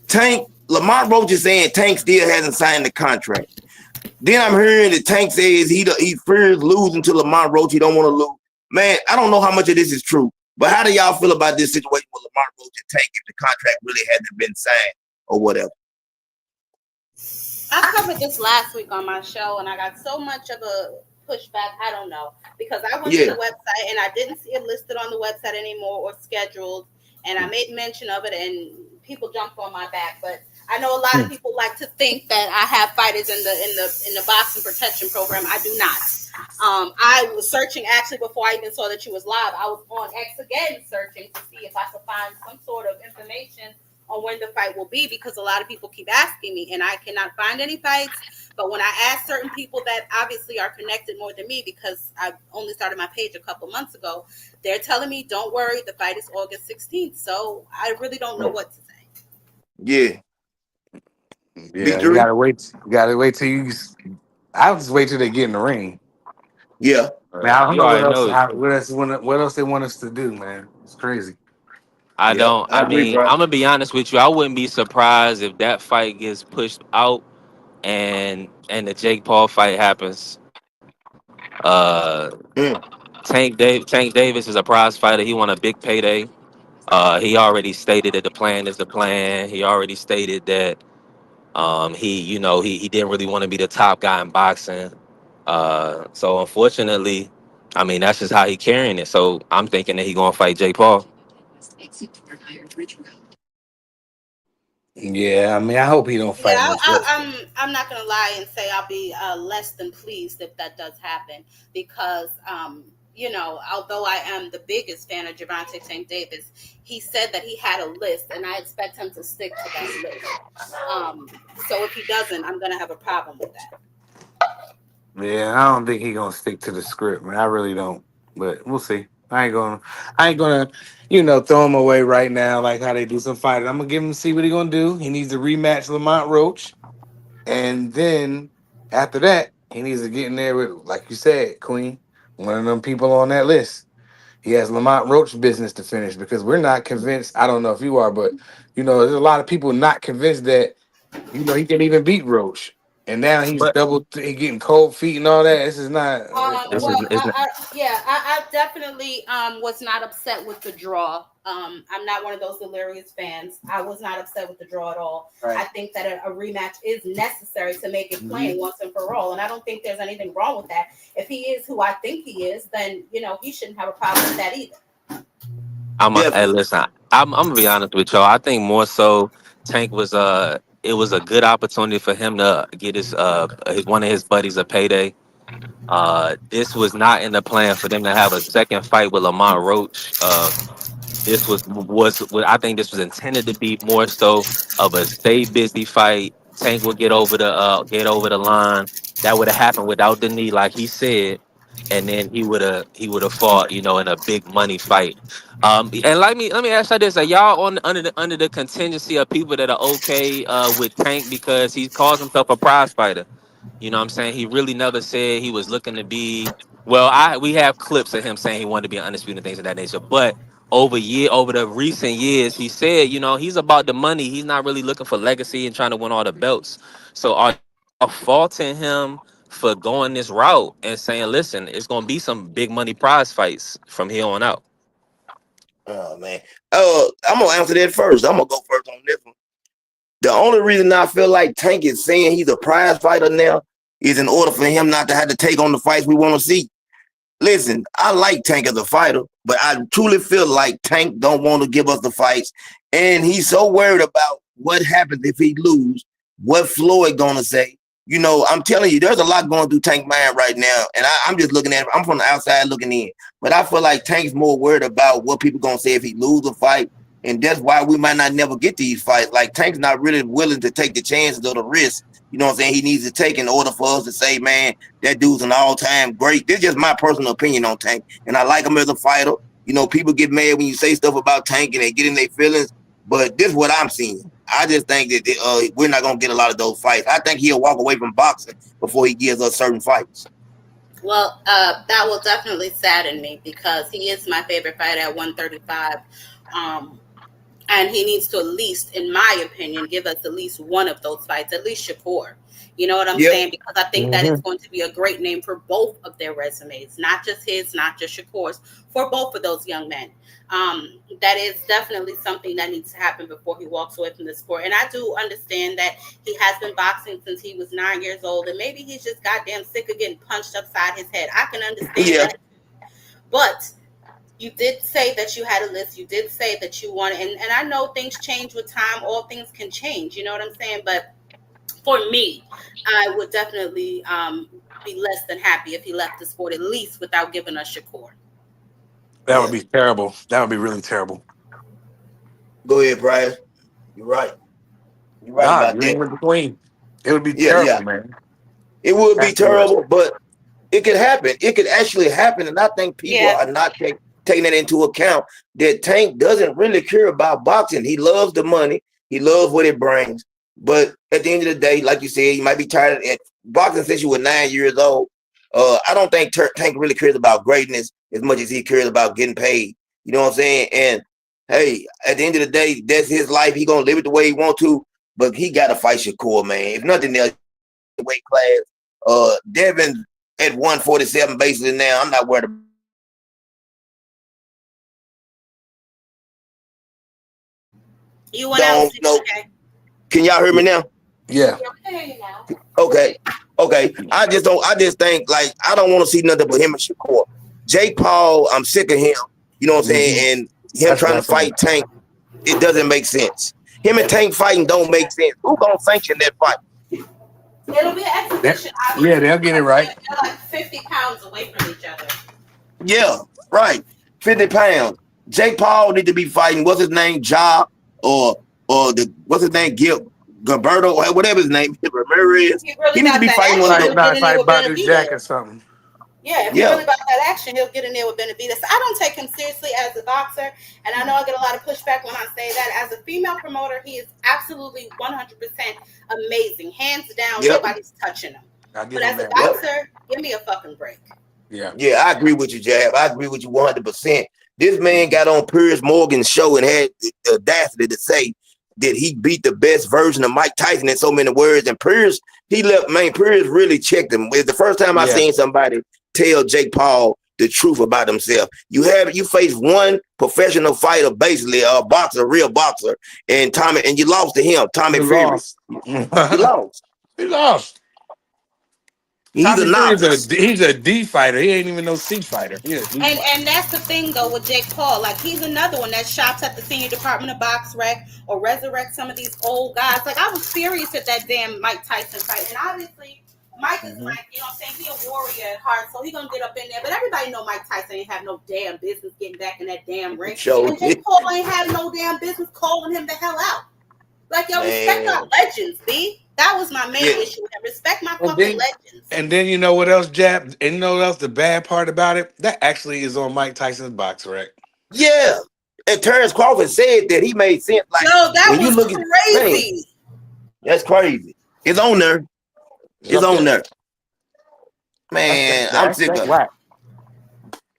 Tank, Lamont Roach is saying Tank still hasn't signed the contract. Then I'm hearing that Tank says he fears losing to Lamont Roach. He don't want to lose. Man, I don't know how much of this is true, but how do y'all feel about this situation with Lamar Roach and Tank if the contract really hasn't been signed or whatever? I covered this last week on my show, and I got so much of a pushback. I don't know, because I went to the Yeah. website and I didn't see it listed on the website anymore or scheduled, and I made mention of it, and people jumped on my back. But I know a lot of people like to think that I have fighters in the boxing protection program. I do not. I was searching actually before I even saw that you was live. I was on X again searching to see if I could find some sort of information on when the fight will be, because a lot of people keep asking me and I cannot find any fights. But when I ask certain people that obviously are connected more than me, because I only started my page a couple months ago, they're telling me, don't worry, the fight is August 16th. So I really don't know what to say. Yeah. Yeah, you Victory? gotta wait. You gotta wait till you. I'll just wait till they get in the ring. Yeah. Man, I don't You know what already else. know. What else they want us to do, man? It's crazy. I Yep. don't. I I agree, mean, bro. I'm gonna be honest with you. I wouldn't be surprised if that fight gets pushed out and the Jake Paul fight happens. Uh, Mm. Tank Davis is a prize fighter. He want a big payday. He already stated that the plan is the plan. He already stated that he didn't really want to be the top guy in boxing. So unfortunately, I mean that's just how he carrying it. So I'm thinking that he gonna fight Jake Paul. Yeah, I mean, I hope he don't Yeah, fight no first. I'm not gonna lie and say I'll be less than pleased if that does happen, because although I am the biggest fan of Gervonta Tank Davis, he said that he had a list, and I expect him to stick to that list. So if he doesn't, I'm gonna have a problem with that. Yeah, I don't think he gonna stick to the script, man. I really don't. But we'll see. I ain't gonna, throw him away right now like how they do some fighters. I'm gonna give him see what he gonna do. He needs to rematch Lamont Roach, and then after that, he needs to get in there with, like you said, Queen, one of them people on that list. He has Lamont Roach business to finish because we're not convinced. I don't know if you are, but there's a lot of people not convinced that he can even beat Roach. And now he's But he getting cold feet and all that. This is not. this is, Well, is not, I definitely was not upset with the draw. I'm not one of those delirious fans. I was not upset with the draw at all. I Right. think that a rematch is necessary to make it Mhm. plain once and for all, and I don't think there's anything wrong with that. If he is who I think he is, then he shouldn't have a problem with that either. hey, Definitely. listen, I'm gonna be honest with y'all. I think more so Tank was it was a good opportunity for him to get one of his buddies a payday. This was not in the plan for them to have a second fight with Lamont Roach. This I think this was intended to be more so of a stay busy fight. Tank would get over the line. That would have happened without the knee, like he said, and then he would have fought, in a big money fight. And let me ask you this: are y'all under the contingency of people that are okay with Tank because he calls himself a prize fighter? You know what I'm saying? He really never said he was looking to be. Well, we have clips of him saying he wanted to be undisputed and things of that nature. But over the recent years, he said, he's about the money. He's not really looking for legacy and trying to win all the belts. So are y'all faulting him for going this route and saying, listen, it's gonna be some big money prize fights from here on out? Oh man. I'm gonna answer that first. I'm gonna go first on this one. The only reason I feel like Tank is saying he's a prize fighter now is in order for him not to have to take on the fights we want to see. Listen, I like Tank as a fighter, but I truly feel like Tank don't want to give us the fights, and he's so worried about what happens if he lose. What Floyd gonna say? I'm telling you, there's a lot going through Tank mind right now, and I'm just looking at it. I'm from the outside looking in, but I feel like Tank's more worried about what people gonna say if he lose a fight, and that's why we might not never get these fights. Like Tank's not really willing to take the chances or the risk. You know what I'm saying? He needs to take in order for us to say, man, that dude's an all-time great. This is just my personal opinion on Tank, and I like him as a fighter. People get mad when you say stuff about Tank and they get in their feelings, but this is what I'm seeing. I just think that we're not gonna get a lot of those fights. I think he'll walk away from boxing before he gives us certain fights. Well, that will definitely sadden me because he is my favorite fighter at 135. Um, and he needs to, at least, in my opinion, give us at least one of those fights, at least Shakur. You know what I'm Yep. saying? Because I think that Hmm. it's going to be a great name for both of their resumes, not just his, not just Shakur's, for both of those young men. That is definitely something that needs to happen before he walks away from the sport. And I do understand that he has been boxing since he was 9 years old, and maybe he's just goddamn sick of getting punched upside his head. I can understand Yeah. that. But you did say that you had a list. You did say that you wanted, and I know things change with time. All things can change. You know what I'm saying? But for me, I would definitely be less than happy if he left the sport, at least without giving us Shakur. That would Yeah. be terrible. That would be really terrible. Go ahead, Brian. You're right. You're right Nah, about you ain't that. with the queen. It would be Yeah, yeah. terrible, man. It would be That's the worst. terrible, but it could happen. It could actually happen, and I think people Yeah, are not taking that into account. That Tank doesn't really care about boxing. He loves the money. He loves what it brings. But at the end of the day, like you said, you might be tired of it. Boxing since you were 9 years old. I don't think Tank really cares about greatness as much as he cares about getting paid. You know what I'm saying? And hey, at the end of the day, that's his life. He gonna live it the way he want to. But he got to fight Shakur, man. If nothing else, weight class. Devin at 147 basically now. I'm not worried about you went out, don't know. CDK. Can y'all hear me now? Yeah. Yeah, we can hear you now. Okay. Okay. I just don't I just think like I don't want to see nothing but him and Shakur. Jake Paul, I'm sick of him. You know what I'm saying? Hmm. And him That's trying to what I fight think. Tank, it doesn't make sense. Him and Tank fighting don't make sense. Who gonna sanction that fight? It'll be an That, exhibition, yeah, obviously, they'll get it because right. they're like 50 pounds away from each other. Yeah, right. 50 pounds. Jake Paul need to be fighting, what's his name? Ja or the what's his name? Gilberto, or whatever his name is, Ramirez. If he really He need to about be that fighting one of action, those. he'll get Like in there with Badu Jack or Benavidez. something. Yeah, if he Yeah. really about that action, he'll get in there with Benavidez. I don't take him seriously as a boxer, and I know I get a lot of pushback when I say that. As a female promoter, he is absolutely 100% amazing. Hands down, Yep. nobody's touching him. I But give him as a that. Yep. boxer, give me a fucking break. Yeah. Yeah, I agree with you, Jab. I agree with you 100%. This man got on Piers Morgan's show and had the audacity to say that he beat the best version of Mike Tyson in so many words. And Piers, Piers really checked him. It's the first time I Yeah. seen somebody tell Jake Paul the truth about himself. You face one professional fighter, basically a boxer, a real boxer, and you lost to him, Tommy You Fury. lost. You lost. You lost. He's a Tommy Fury's novice. a D fighter. He ain't even no C fighter. He a D fighter. And that's the thing though with Jake Paul. Like he's another one that shops at the senior department of box rec or resurrect some of these old guys. Like I was furious at that damn Mike Tyson fight. And obviously Mike is Hmm. Mike, you know what I'm saying? He a warrior at heart, so he gonna get up in there. But everybody know Mike Tyson ain't have no damn business getting back in that damn ring. Show And Jake Paul ain't have no damn business calling him the hell out. Like yo, respect our man. legends, B. That was my main Yeah. issue. Respect my And fucking then legends. you know what else, Jab? And you know what else? The bad part about it, that actually is on Mike Tyson's box rec. Yeah. And Terrence Crawford said that he made sense. Like Yo, that when you was look at man, crazy. that's crazy. It's on there. It's It's up on there. there. Man, I'm sick That's of it. whack.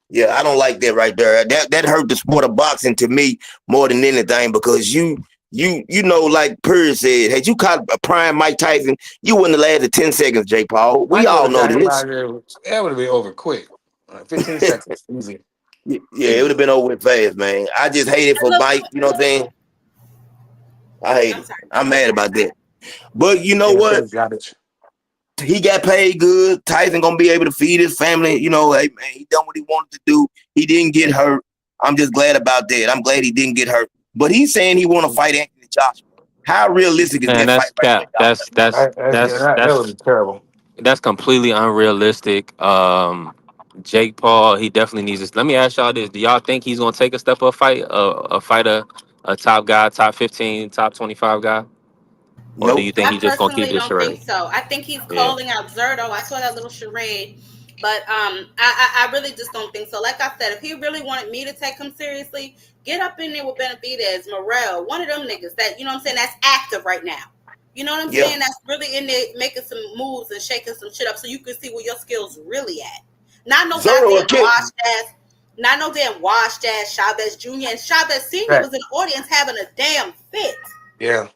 Yeah, I don't like that right there. That hurt the sport of boxing to me more than anything because you know, like Purge said, had you caught a prime Mike Tyson, you wouldn't have lasted 10 seconds, Jake Paul. We Mike would all have know got him this. out there. That would have been over quick. 15 seconds. Easy. Yeah, it would Easy. have been over with fast, man. I just hate it And for look, Mike. You know what I'm saying? I hate I'm it. sorry. I'm mad about that. But you know Yeah, what? that's garbage. He got paid good. Tyson gonna be able to feed his family. You know, hey man, he done what he wanted to do. He didn't get hurt. I'm just glad about that. I'm glad he didn't get hurt. But he's saying he want to fight Anthony Joshua. How realistic is Man, that that's fight right there, cap. y'all? That would be terrible. That's completely unrealistic. Jake Paul, he definitely needs this. Let me ask y'all this: do y'all think he's gonna take a step up fight, a top guy, top 15, top 25 guy, or do you Nope. think I he just gonna keep personally this don't think charade? so. I think he's Yeah. calling out Zerto. I saw that little charade, but I really just don't think so. Like I said, if he really wanted me to take him seriously, get up in there with Benavidez, Morel, one of them niggas that you know what I'm saying that's active right now. You know what I'm Yeah. saying? That's really in there making some moves and shaking some shit up, so you can see where your skills really at. Not no Zoro a goddamn kid. washed ass. Not no damn washed ass Chavez Jr. and Chavez Sr. Right. was in the audience having a damn fit. Yeah.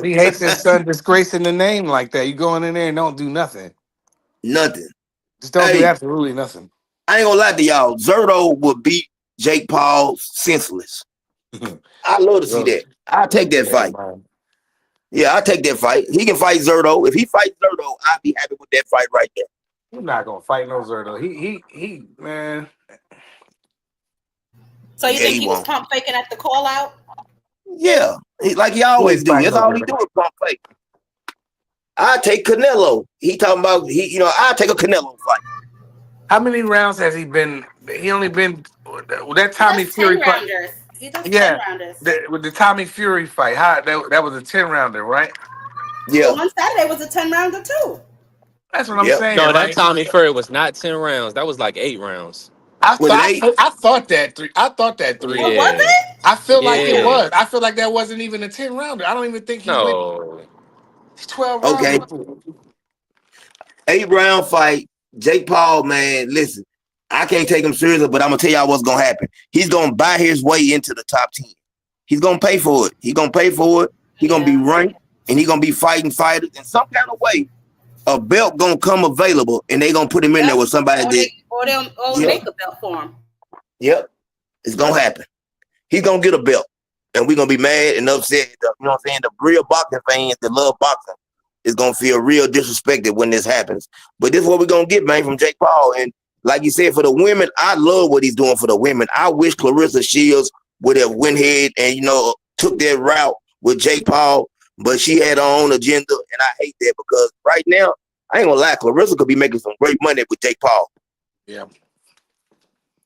He hates his son disgracing the name like that. You going in there and don't do nothing. Nothing. Just don't do Hey, absolutely nothing. I ain't gonna lie to y'all. Zerto would beat Jake Paul senseless. I love to see Well, that. I'll take that hey, fight. man. Yeah, I'll take that fight. He can fight Zerto. If he fights Zerto, I'll be happy with that fight right there. He's not gonna fight no Zerto. He man. So you Yeah, think he he was won't. pump faking at the call out? Yeah, like he He always ain't do. fighting That's no all he Zerto. do is pump fake. I take Canelo. He talking about I take a Canelo fight. How many rounds has he been? He only been that He Tommy does 10 Fury fight. rounders. He does 10 Yeah, rounders. with the Tommy Fury fight. That was a 10 rounder, right? The Yeah, one Saturday was a 10 rounder too. That's what I'm yeah. saying. No, that Like Tommy Fury was not 10 rounds. That was like 8 rounds. Was it eight? I thought that three. I thought that three. Oh, was Yeah. it? I feel like it Yeah. was. I feel like that wasn't even a 10 rounder. I don't even think he went No. 12 rounds. Okay, 8 round fight. Jake Paul, man, listen, I can't take him seriously, but I'm gonna tell y'all what's gonna happen. He's gonna buy his way into the top 10. He's gonna pay for it. He's gonna pay for it. He's gonna be Yeah. ranked, and he's gonna be fighting fighters in some kind of way. A belt gonna come available, and they gonna put him in there Yep. with somebody Or that, they'll yep, make a belt for him. yep, it's gonna happen. He's gonna get a belt, and we're gonna be mad and upset. You know what I'm saying? The real boxing fans that love boxing is gonna feel real disrespected when this happens. But this is what we're gonna get, man, from Jake Paul. And like you said, for the women, I love what he's doing for the women. I wish Clarissa Shields would have went ahead and took that route with Jake Paul, but she had her own agenda, and I hate that because right now, I ain't gonna lie, Clarissa could be making some great money with Jake Paul. Yeah,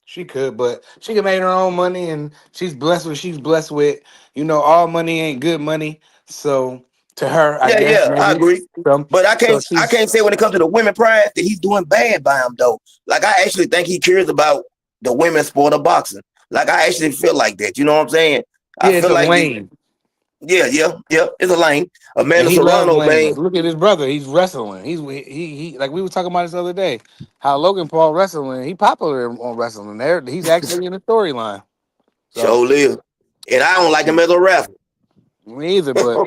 she could, but she can make her own money, and she's blessed with. She's blessed with. All money ain't good money. So to her, I Yeah, guess yeah, I maybe. agree. So, But I so can't I she's can't say when it comes to the women pride that he's doing bad by him though. Like I actually think he cares about the women's sport of boxing. Like I actually feel like that. You know what I'm saying? I yeah, it's feel a like lane, yeah. It's a lane. and Amanda he loves Serrano, lanes. man. Look at his brother. He's wrestling. He like we were talking about this other day. How Logan Paul wrestling. He popular on wrestling. There, he's actually in the storyline. So Show live. And I don't like him as a rapper. me either, but.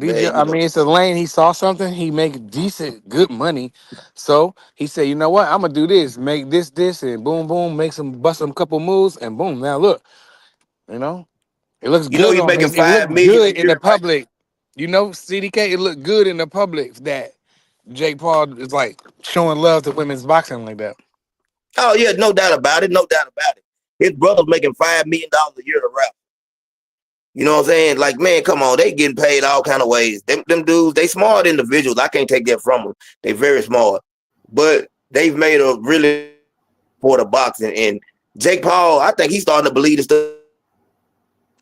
Man, I mean, it's a lane. He saw something. He make decent, good money. So he said, you know what? I'm gonna do this, make this, and boom, boom, bust some couple moves, and boom. Now look, you know, it looks good he's on making him. It $5 looked million a good in the year, right? public. CDK, it looked good in the public that Jake Paul is like showing love to women's boxing like that. Oh yeah, no doubt about it. No doubt about it. His brother's making $5 million a year to rap. You know what I'm saying? Like, man, come on, they getting paid all kind of ways. Them dudes, they smart individuals. I can't take that from them. They very smart, but they've made a really for the boxing. And Jake Paul, I think he's starting to believe this stuff.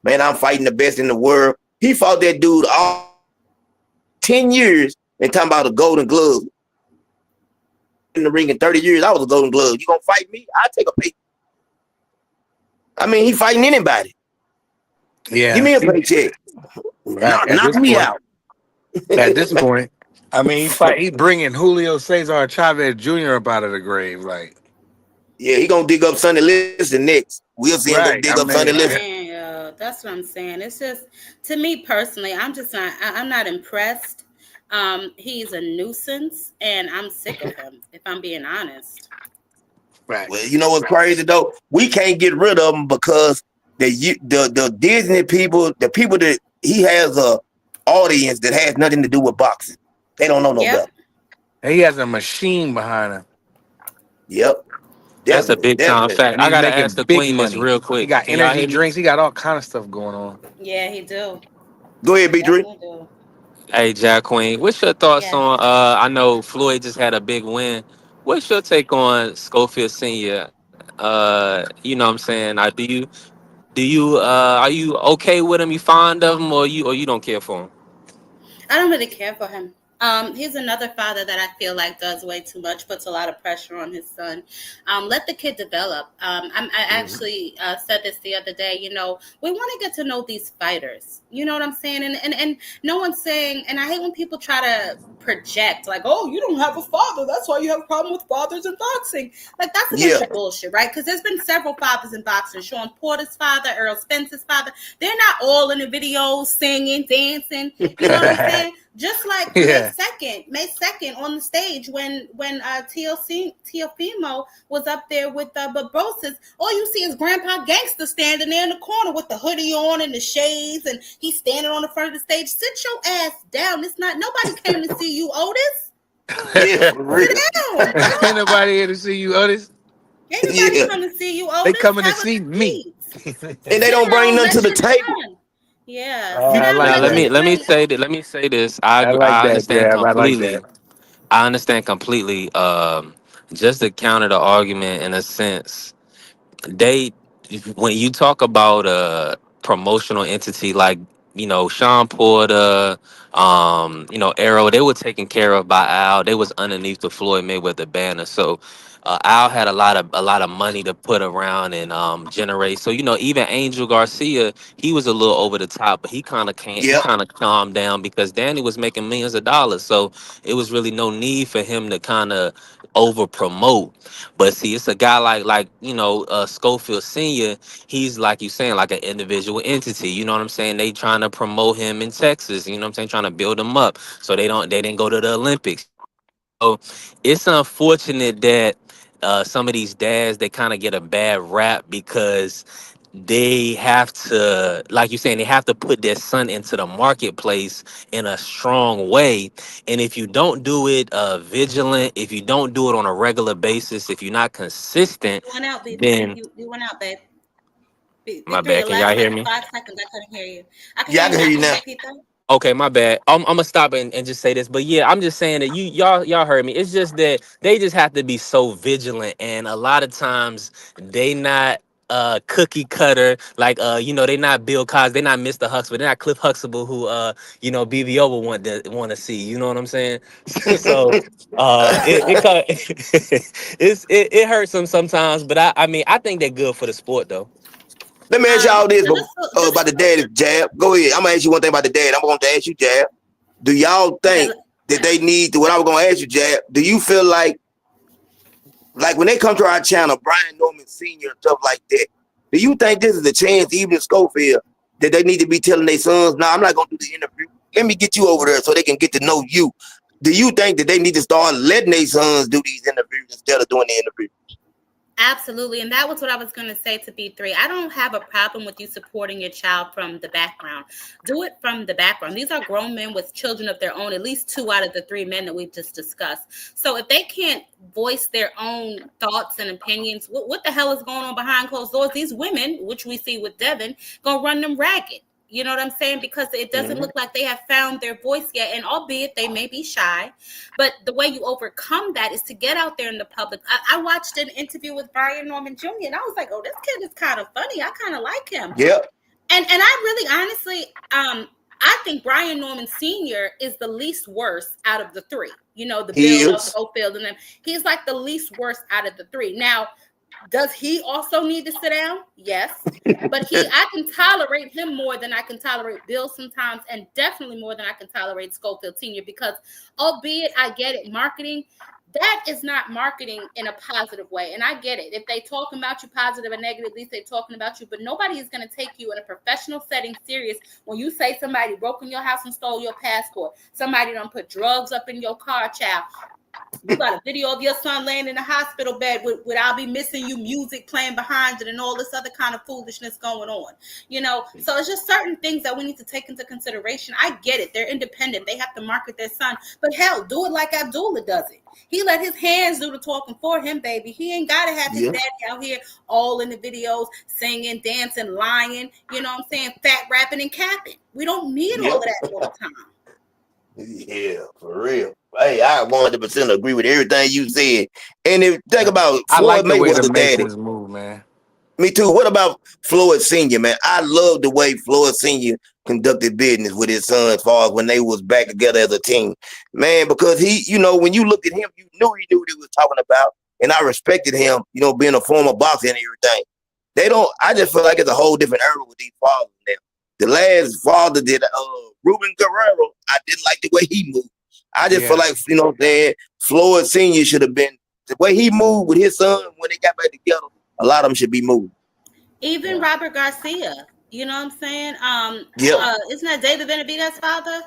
Man, I'm fighting the best in the world. He fought that dude all 10 years and talking about a golden glove in the ring in 30 years. I was a golden glove. You gonna fight me? I take a pay. I mean, he fighting anybody. Give Yeah, me a paycheck. right. Knock me out. At this point, I mean, he bringing Julio Cesar Chavez Jr. up out of the grave, like. Yeah, he gonna dig up Sonny Liston next. We'll see him go Right. I dig up Sonny mean, Liston. Man, that's what I'm saying. It's just, to me personally, I'm just not. I'm not impressed. He's a nuisance, and I'm sick of him. If I'm being honest. right. Well, you know what's crazy though? We can't get rid of him because the Disney people, the people that he has a audience that has nothing to do with boxing. They don't know no better. Yep. He has a machine behind him, Yep, That's a definitely, big time definitely. fact. and I he's gotta ask making the big queen this money. real He quick. got Can y'all energy hear me? drinks. He got all kind of stuff going on. Yeah, he do. Go ahead, He B3. definitely do. Hey, Jack Queen, what's your thoughts Yes. on? I know Floyd just had a big win. What's your take on Schofield Senior? You know what I'm saying? Are you okay with him? You fond of him, or you don't care for him? I don't really care for him. He's another father that I feel like does way too much, puts a lot of pressure on his son. Let the kid develop. I Mhm. actually said this the other day. We want to get to know these fighters. You know what I'm saying? And no one's saying. And I hate when people try to project like, oh, you don't have a father, that's why you have a problem with fathers in boxing. Like, that's a bunch Yeah. of bullshit, right? Because there's been several fathers in boxing. Sean Porter's father, Earl Spence's father. They're not all in the videos singing, dancing. You know what I'm saying? Just like Yeah. May 2nd on the stage when Teofimo was up there with Barbosa's, all you see is Grandpa Gangster standing there in the corner with the hoodie on and the shades, and he's standing on the front of the stage. Sit your ass down. It's not, nobody came to see you, Otis. Yeah, for real. Sit down. Ain't nobody here to see you, Otis. Ain't nobody Yeah. come to see you, They Otis. coming to Have a see me. seat. And they Sit don't bring down. nothing to Let the your table. son. Yeah. Sit I You, down. like Now Let that. your son. let me say this. I I like I that, understand Jab. I like that. completely. I understand completely. Just to counter the argument in a sense, they when you talk about a promotional entity like Sean Porter, Arrow, they were taken care of by Al. They was underneath the Floyd Mayweather banner. So Al had a lot of money to put around and generate. So even Angel Garcia, he was a little over the top, but he kind of can't. He yep. kind of calmed down because Danny was making millions of dollars. So it was really no need for him to kind of over promote. But see, it's a guy like Schofield Senior. He's like you saying, like an individual entity. You know what I'm saying? They trying to promote him in Texas. You know what I'm saying? Trying to build him up so they didn't go to the Olympics. So it's unfortunate that some of these dads, they kind of get a bad rap because they have to, like you're saying, they have to put their son into the marketplace in a strong way. And if you don't do it vigilant, if you don't do it on a regular basis, if you're not consistent, You went out, baby. then You went out, babe. my Victory, bad. the Can y'all last hear like me? 5 seconds, I couldn't hear you. I can hear Yeah, I you can hear now. you Can you now. repeat that? Okay, my bad. I'm gonna stop and just say this, but yeah, I'm just saying that y'all heard me. It's just that they just have to be so vigilant, and a lot of times they not cookie cutter they not Bill Cosby, they not Mr. Huxtable, they're not Cliff Huxtable who BBO will want to see. You know what I'm saying? So it kind of it hurts them sometimes, but I mean I think they're good for the sport though. Let me ask y'all this, So but just about the dad jab. Go ahead. I'm gonna ask you one thing about the dad. I'm going to ask you, Jab. Do y'all okay. think that they need to? What I was gonna ask you, Jab. Do you feel like when they come to our channel, Brian Norman Sr. and stuff like that? Do you think this is a chance, even in Schofield, that they need to be telling their sons, "No, I'm not gonna do the interview. Let me get you over there so they can get to know you." Do you think that they need to start letting their sons do these interviews instead of doing the interview? Absolutely. And that was what I was going to say to B3. I don't have a problem with you supporting your child from the background. Do it from the background. These are grown men with children of their own, at least 2 out of the 3 men that we've just discussed. So if they can't voice their own thoughts and opinions, what the hell is going on behind closed doors? These women, which we see with Devin, going to run them ragged. You know what I'm saying? Because it doesn't look like they have found their voice yet. And albeit they may be shy, but the way you overcome that is to get out there in the public. I watched an interview with Brian Norman Jr. and I was like, oh, this kid is kind of funny. I kind of like him. Yep. And I really honestly, I think Brian Norman Sr. is the least worst out of the 3. The He Bill, is. Schofield, and them. He's like the least worst out of the 3. Now, does he also need to sit down? Yes. But I can tolerate him more than I can tolerate Bill sometimes, and definitely more than I can tolerate Schofield Sr. because albeit I get it, marketing, that is not marketing in a positive way. And I get it. If they talking about you positive or negative, at least they're talking about you. But nobody is going to take you in a professional setting serious when you say somebody broke in your house and stole your passport. Somebody done put drugs up in your car, child. You got a video of your son laying in a hospital bed with I'll be missing you music playing behind it and all this other kind of foolishness going on. So it's just certain things that we need to take into consideration. I get it. They're independent. They have to market their son. But hell, do it like Abdullah does it. He let his hands do the talking for him, baby. He ain't got to have his daddy out here all in the videos, singing, dancing, lying, you know what I'm saying, fat rapping and capping. We don't need all of that all the time. Yeah, for real. Hey, I 100% agree with everything you said. And if think about I Floyd like the way the Mayweather daddy. Masons move, man. Me too. What about Floyd Senior, man? I love the way Floyd Senior conducted business with his son as far as when they was back together as a team. Man, because he, when you look at him, you knew he knew what he was talking about. And I respected him, being a former boxer and everything. I just feel like it's a whole different era with these fathers now. The last father did Ruben Guerrero. I didn't like the way he moved. I just feel Yeah. like, Floyd Senior should have been the way he moved with his son when they got back together. A lot of them should be moved. Even Yeah. Robert Garcia, you know what I'm saying? Yep. Isn't that David Benavidez's father?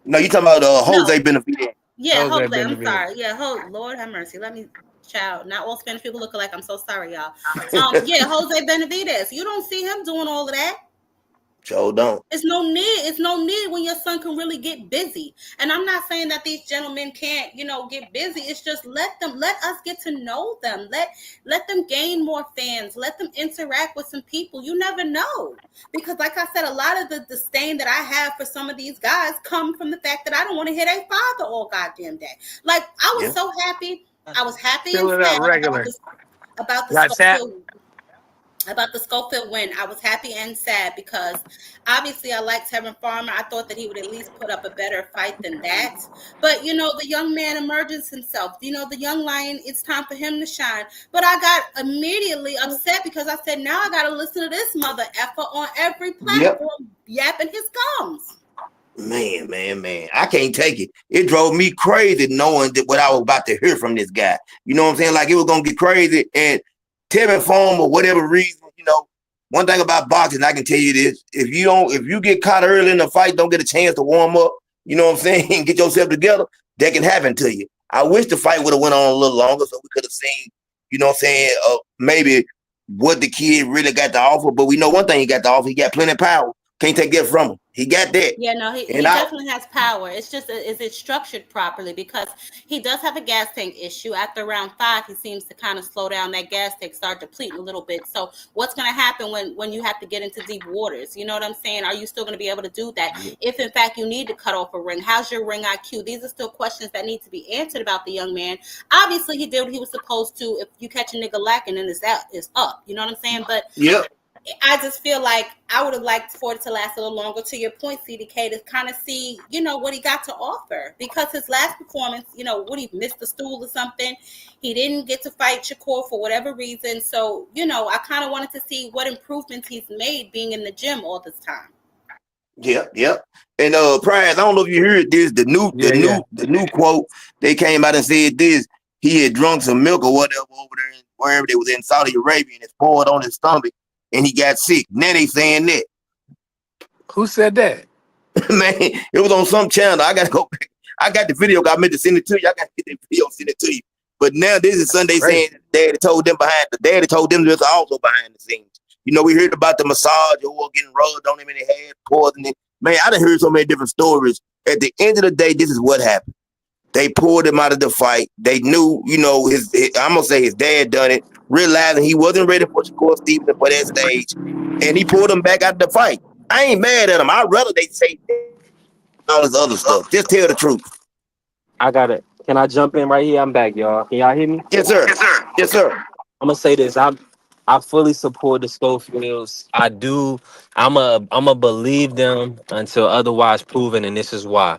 No, you talking about Jose No. Benavidez? Yeah, Jose Jose. I'm Benavidez. sorry. Yeah, Lord have mercy. Let me, child. Not all Spanish people look alike. I'm so sorry, y'all. Yeah, Jose Benavidez. You don't see him doing all of that. Joe don't. It's no need. It's no need when your son can really get busy. And I'm not saying that these gentlemen can't, get busy. It's just let us get to know them. Let them gain more fans. Let them interact with some people. You never know. Because like I said, a lot of the disdain that I have for some of these guys come from the fact that I don't want to hear their father all goddamn day. Like I was Yeah. so happy. I was happy and Fill it up sad regular. about the Got tap? Schofield win. I was happy and sad because obviously I liked Tevin Farmer. I thought that he would at least put up a better fight than that. But the young man emerges himself. The young lion, it's time for him to shine. But I got immediately upset because I said, now I got to listen to this mother effer on every Yep. platform yapping his gums. Man. I can't take it. It drove me crazy knowing that what I was about to hear from this guy. You know what I'm saying? Like it was gonna get crazy. And Tevin Farmer, whatever reason, one thing about boxing, I can tell you this: if you get caught early in the fight, don't get a chance to warm up. You know what I'm saying? And get yourself together. That can happen to you. I wish the fight would have went on a little longer so we could have seen, maybe what the kid really got to offer. But we know one thing he got to offer: he got plenty of power. Can't take that from him. He got that. Yeah, no, he And definitely has power. It's just, is it structured properly? Because he does have a gas tank issue. After round 5, he seems to kind of slow down. That gas tank start depleting a little bit. So what's going to happen when you have to get into deep waters? You know what I'm saying? Are you still going to be able to do that? If in fact you need to cut off a ring, how's your ring IQ? These are still questions that need to be answered about the young man. Obviously, he did what he was supposed to. If you catch a nigga lacking, then it's up. You know what I'm saying? But yep. I just feel like I would have liked for it to last a little longer. To your point, CDK, to kind of see, what he got to offer. Because his last performance, would he missed the stool or something? He didn't get to fight Shakur for whatever reason. So, I kind of wanted to see what improvements he's made being in the gym all this time. Yep. And Prize, I don't know if you heard this. The new quote, they came out and said this. He had drunk some milk or whatever over there, wherever they was in Saudi Arabia, and it's poured on his stomach. And he got sick. Now they saying that. Who said that? Man, it was on some channel. I gotta go back. I got the video. I meant to send it to you. I gotta get the video, send it to you. But now this is Sunday saying daddy told them this also behind the scenes. We heard about the massage or getting rubbed on him in the head, poisoning. Man, I done heard so many different stories. At the end of the day, this is what happened. They pulled him out of the fight. They knew, his I'm gonna say his dad done it, realizing he wasn't ready for Shakur Stevenson for that stage, and he pulled him back out of the fight. I ain't mad at him. I'd rather they say all this other stuff. Just tell the truth. I got it. Can I jump in right here? I'm back, y'all. Can y'all hear me? Yes, sir. Yes, sir. I'm gonna say this. I fully support the Schofields. I do. I'm a believe them until otherwise proven, and this is why.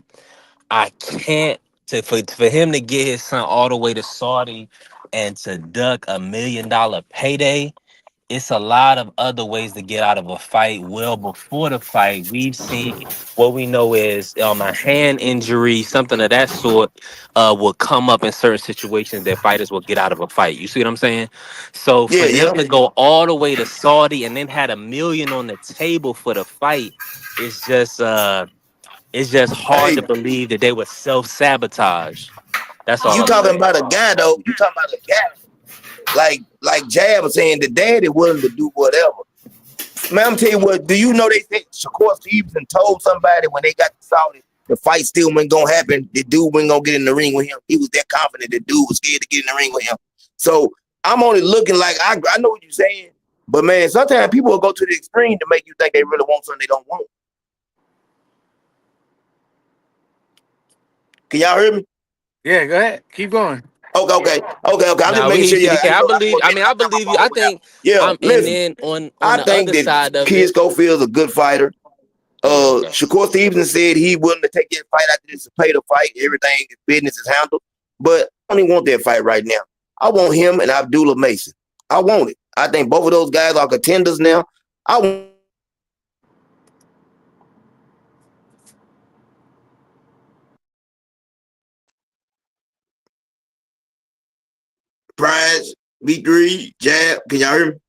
I can't for him to get his son all the way to Saudi and to duck $1 million payday. It's a lot of other ways to get out of a fight. Well, before the fight, we've seen what we know is a hand injury, something of that sort, will come up in certain situations that fighters will get out of a fight. You see what I'm saying? So for them to go all the way to Saudi and then had $1 million on the table for the fight, it's just hard Hey, to believe that they would self-sabotage. That's all you I'm talking saying. about a guy though? You talking about a guy like Jab was saying the daddy willing to do whatever. Man, I'm tell you what. Do you know they said Shakur Stevenson told somebody when they got to Saudi the fight still wasn't gonna happen. The dude wasn't gonna get in the ring with him. He was that confident. The dude was scared to get in the ring with him. So I'm only looking like I know what you're saying, but man, sometimes people will go to the extreme to make you think they really want something they don't want. Can y'all hear me? Yeah, go ahead. Keep going. Okay. I'm just Now we making hear sure you, y'all. CDK. I believe you. I think Yeah, and listen. then on I the think other that side of Kid it. Schofield's a good fighter. There we go. Shakur Stevenson said he willing to take that fight after this to pay the fight. Everything, his business is handled. But I don't even want that fight right now. I want him and Abdullah Mason. I want it. I think both of those guys are contenders now. I want Prize, V3, Jab. Can y'all hear me?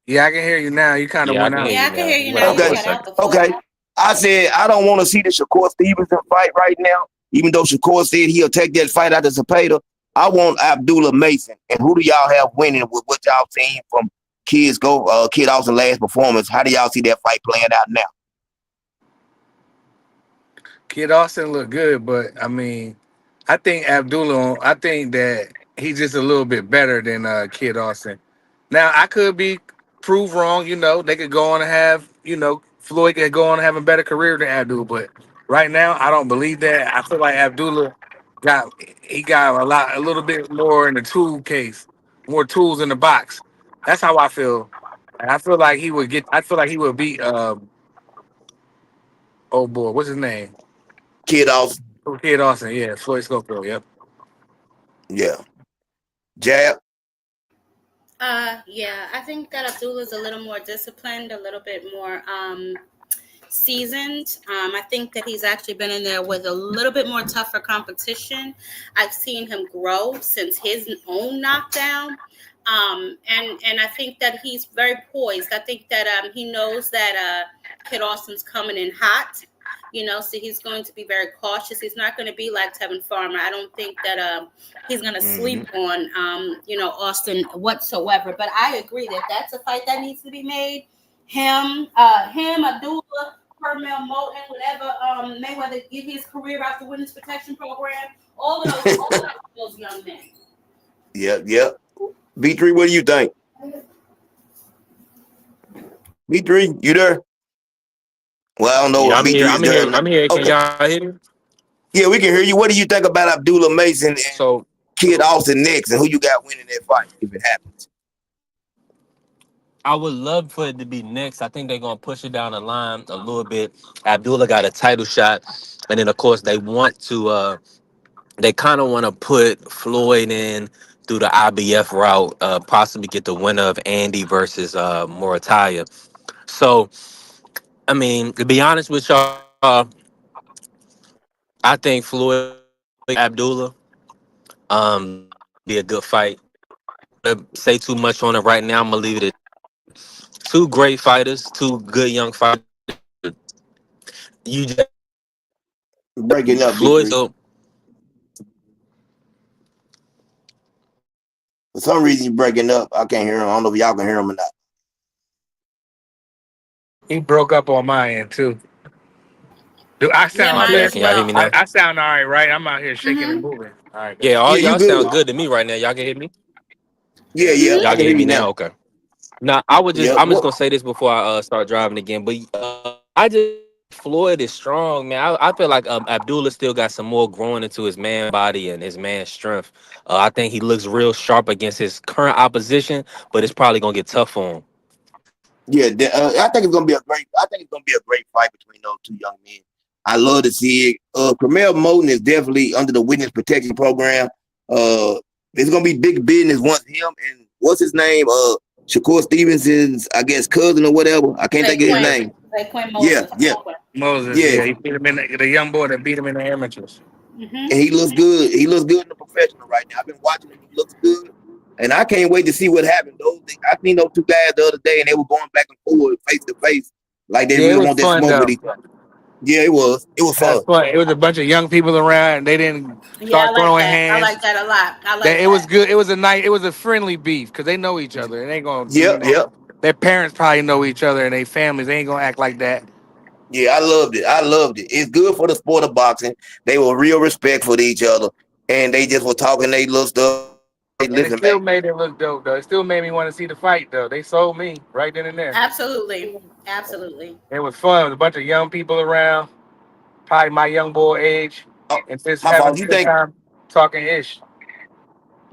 Yeah, I can hear you now. You kind of Yeah, I went can hear out. Yeah, you I can now. hear You you went now. out You for Okay. a cut out second. before. Okay. I said I don't want to see the Shakur Stevenson fight right now. Even though Shakur said he'll take that fight out of Zapata, I want Abdullah Mason. And who do y'all have winning with what y'all seen from Kid Austin last performance? How do y'all see that fight playing out now? Kid Austin looked good, but I mean, I think Abdullah. I think that he's just a little bit better than Kid Austin. Now I could be proved wrong. You know, they could go on and have. You know, Floyd could go on and have a better career than Abdullah. But right now, I don't believe that. I feel like Abdullah got a little bit more in the tool case, more tools in the box. That's how I feel. And I feel like he would get. I feel like he would beat. Oh boy, what's his name? Kid Austin, Kid Austin. Yeah, Floyd Schofield. Yep. yeah. Jab, Yeah, I think that Abdullah's a little more disciplined, a little bit more seasoned. I think that he's actually been in there with a little bit more tougher competition. I've seen him grow since his own knockdown. And I think that he's very poised. I think that he knows that Kid Austin's coming in hot. So he's going to be very cautious. He's not going to be like Tevin Farmer. I don't think that he's going to sleep on Austin whatsoever. But I agree that that's a fight that needs to be made. Abdullah, Carmel Moulton, whatever. Mayweather get his career out the Women's Protection Program. All of those young men. yeah. V3, what do you think? V3, you there? Well, I don't know Yeah, if I'm here. V3 is I'm there or here. not. I'm here. Can Okay. y'all hear me? Yeah, we can hear you. What do you think about Abdullah Mason and So Kid Austin next, and who you got winning that fight if it happens? I would love for it to be next. I think they're gonna push it down the line a little bit. Abdullah got a title shot, and then of course they want to. They kind of want to put Floyd in through the IBF route, possibly get the winner of Andy versus Moritalia. So I mean, to be honest with y'all, I think Floyd Abdullah be a good fight. Say too much on it right now. I'm gonna leave it at two great fighters, two good young fighters. You just, Breaking up, Floyd. V3. So For some reason, you're breaking up. I can't hear him. I don't know if y'all can hear him or not. He broke up on my end too. Do I Yeah, sound my mine bad. clear? as Can y'all hear well. me now? I sound all right, right? I'm out here shaking and Mm-hmm. moving. All right, good. Yeah, all Yeah, you y'all good. sound good to me right now. Y'all can hear me. Yeah. Mm-hmm. I Y'all can can hear hear me you now. now. Okay. Now I would just. Yeah. I'm just What? gonna say this before I start driving again. But I just Floyd is strong, man. I feel like Abdullah still got some more growing into his man body and his man strength. I think he looks real sharp against his current opposition, but it's probably gonna get tough for him. Yeah. I think it's gonna be a great. I think it's gonna be a great fight between those two young men. I love to see it. Carmel Moten is definitely under the witness protection program. Uh, it's gonna be big business once him and what's his name? Shakur Stevenson's, I guess, cousin or whatever. I can't think of his name. Like Quinn Yeah, Moses. yeah, Moses, yeah. yeah, he beat him in the young boy that beat him in the amateurs. Mm-hmm. And he looks good. He looks good in the professional right now. I've been watching him. He looks good. And I can't wait to see what happened. I seen those two guys the other day, and they were going back and forth, face to face, like they Yeah, it really was want that fun smoke with though. each other. Yeah, it was. It was That's fun. fun. It was a bunch of young people around. They didn't Yeah, I start like throwing that. I hands. like that a lot. I That like it was that. good. It was a night. It was a friendly beef because they know each other. It ain't gonna, Yep, yep. their parents probably know each other and their families. They ain't gonna act like that. Yeah, I loved it. I loved it. It's good for the sport of boxing. They were real respectful to each other, and they just were talking they little stuff. Hey, And it listen, man. still made it look dope though. It still made me want to see the fight though. They sold me right then and there. Absolutely. Absolutely. It was fun. It was a bunch of young people around, probably my young boy age, and just My having fault. a You good think? time talking ish.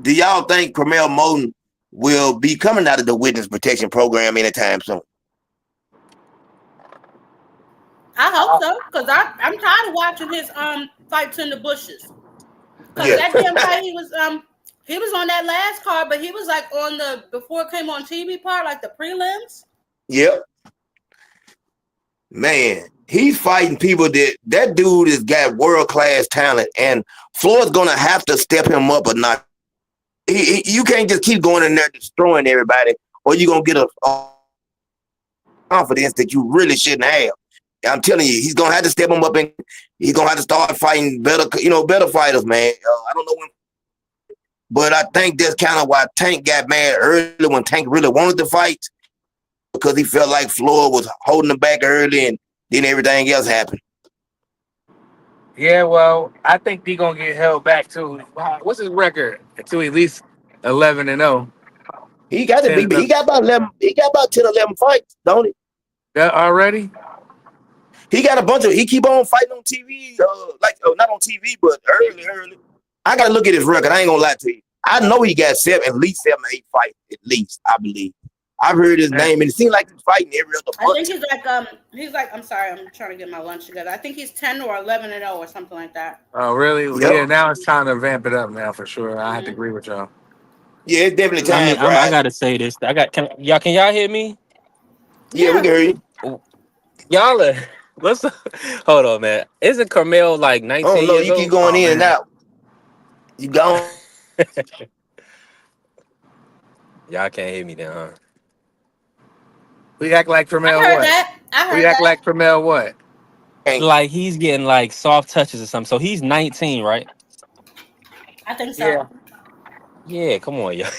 Do y'all think Carmel Moten will be coming out of the witness protection program anytime soon? I hope so, because I'm tired of watching his fights in the bushes. Because Yeah, that damn fight he was on that last card, but he was like on the before it came on TV part, like the prelims. yep. Man, he's fighting people that dude has got world class talent, and Floyd's gonna have to step him up a notch. You can't just keep going in there destroying everybody, or you're gonna get a confidence that you really shouldn't have. I'm telling you, he's gonna have to step him up, and he's gonna have to start fighting better, better fighters, man. I don't know when, but I think that's kind of why Tank got mad early when Tank really wanted to fight, because he felt like Floyd was holding him back early, and then everything else happened. Yeah, well, I think he gonna get held back too. What's his record? To at least 11-0. He got to be. 10 He got about 11. He got about 10, 11 fights, don't he? that already. He got a bunch of. He keep on fighting on TV, not on TV, but early. I gotta look at his record. I ain't gonna lie to you. I know he got at least 7 or 8 fights, at least. I believe. I've heard his name, and it seems like he's fighting every other I month. think he's like I'm sorry, I'm trying to get my lunch together. I think he's 10 or 11-0 or something like that. Oh, really? Yep. Yeah. Now it's time to vamp it up now for sure. I have to Mm-hmm. agree with y'all. Yeah, it's definitely I mean, time, bro. I gotta say this. Can y'all hear me? Yeah, we Yeah. can hear you. Y'all are what's hold on, man. Isn't Carmel like I don't 19 know. years You keep old? going Oh in and man, out. You gone. Y'all can't hear me now, huh? we act like I Tremel heard what? that. I We heard act that. like Tremel what? Like he's getting like soft touches or something. So he's 19, right? I think so. Yeah. Yeah, come on, y'all.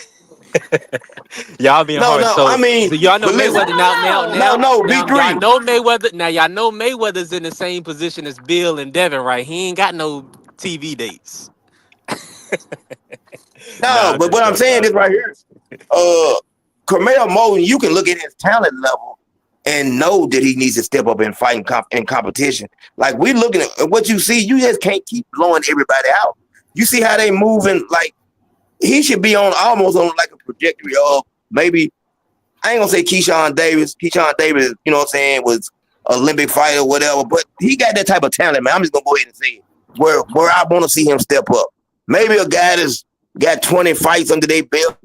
Y'all being No, hard. no. I So mean, y'all know but listen. Mayweather No, no. B y'all three. know Mayweather. Now y'all know Mayweather's in the same position as Bill and Devin, right? He ain't got no TV dates. Nah, No, I'm but just what I'm joking. saying is right here. Uh, Carmel Moden, you can look at his talent level and know that he needs to step up and fight in competition. Like we looking at what you see, you just can't keep blowing everybody out. You see how they moving? Like he should be on almost on like a trajectory of maybe I ain't gonna say Keyshawn Davis. Keyshawn Davis, you know what I'm saying, was Olympic fighter or whatever, but he got that type of talent, man. I'm just gonna go ahead and say it. Where I want to see him step up. Maybe a guy that's got 20 fights under their belt.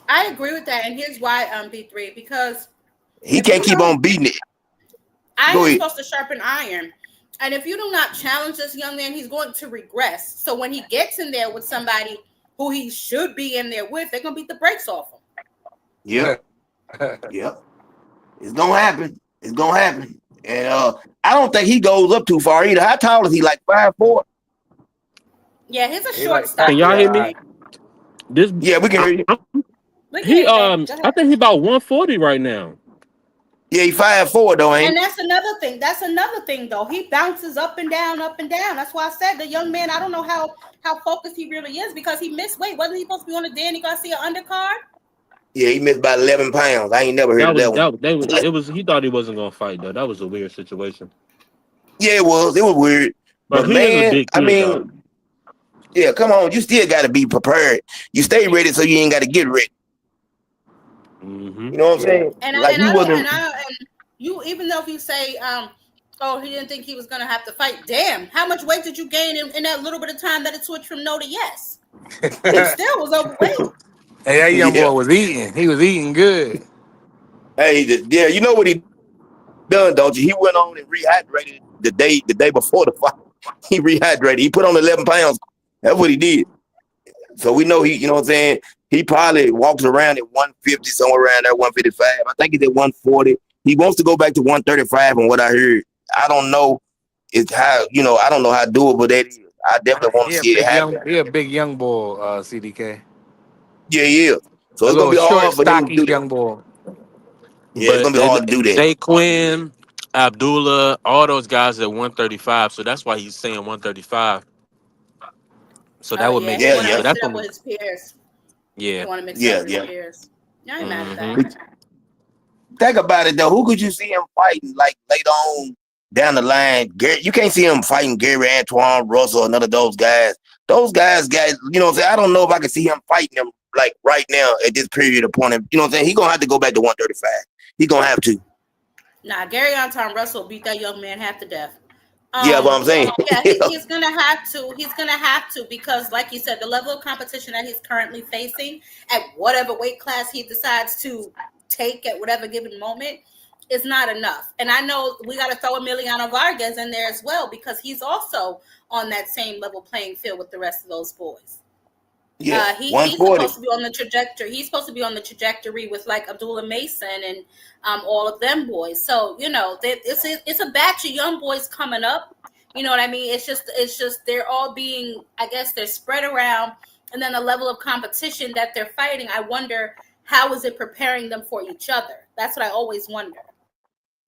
I agree with that, and here's why, B3, because He if you can't keep don't, on beating it. iron Go is ahead. supposed to sharpen iron. And if you do not challenge this young man, he's going to regress. So when he gets in there with somebody who he should be in there with, they're going to beat the brakes off him. Yep. Yep. It's gonna happen. It's gonna happen. And I don't think he goes up too far either. How tall is he? Like 5'4"? Yeah, he's a He short, like Can stocky y'all hear young me? Pacquiao. man. This Yeah, we can I, hear you. We can hear he you, baby. Go I ahead. think he about 140 right now. Yeah, he 5'4" though, ain't And that's another thing. That's another thing, though. He bounces up and down, up and down. That's why I said the young man. I don't know how focused he really is because he missed weight. Wasn't he supposed to be on the Danny Garcia undercard? he? Yeah, he missed about 11 pounds. I ain't never heard That of was that one. that they was it was he thought he wasn't gonna fight though. That was a weird situation. Yeah, it was. It was weird. But But he is a man, big I kid though. mean, yeah, come on. You still got to be prepared. You stay ready so you ain't got to get ready. Hmm. You know what I'm Yeah. saying? And Like he wasn't. you even though if you say oh, he didn't think he was gonna have to fight. Damn, how much weight did you gain in that little bit of time that it switched from no to yes? You Hey, still was overweight. that young Yeah. boy was eating. He was eating good. Hey, yeah. You know what he done, don't you? He went on and rehydrated the day before the fight. He rehydrated. He put on 11 pounds. That's what he did. So we know he, you know what I'm saying? He probably walks around at 150, somewhere around there, 155. I think he's at 140. He wants to go back to 135 from what I heard. I don't know. It's how, I don't know how doable that is. I definitely want to see it happen. He a big young boy, CDK. Yeah, he is. So A it's gonna little be short, hard for him to stocky do that. young boy. Yeah, it's But gonna be hard to do that. Jay Quinn, Abdullah, all those guys at 135. So that's why he's saying 135. So Oh that would yeah, make he Yeah, want sense. to So yeah, mix that's it up what with his peers. He yeah. want to mix it up yeah, with his yeah. peers. Yeah, I ain't mad at Hmm. that. But think about it though. Who could you see him fighting like later on down the line? You can't see him fighting Gary Antoine Russell or none of those guys. Those guys, you know what I'm saying? I don't know if I can see him fighting them like right now at this period of point. You know what I'm saying? He gonna have to go back to 135. He gonna have to. Nah, Gary Anton Russell beat that young man half to death. Yeah, what Um, I'm saying. yeah, Yeah, he's gonna have to. He's gonna have to because, like you said, the level of competition that he's currently facing at whatever weight class he decides to take at whatever given moment, is not enough. And I know we got to throw Emiliano Vargas in there as well because he's also on that same level playing field with the rest of those boys. Yeah, He's 140. supposed to be on the trajectory. He's supposed to be on the trajectory with like Abdullah Mason and all of them boys. So it's a batch of young boys coming up. You know what I mean? It's just they're all being, I guess they're spread around, and then the level of competition that they're fighting. I wonder how is it preparing them for each other? That's what I always wonder.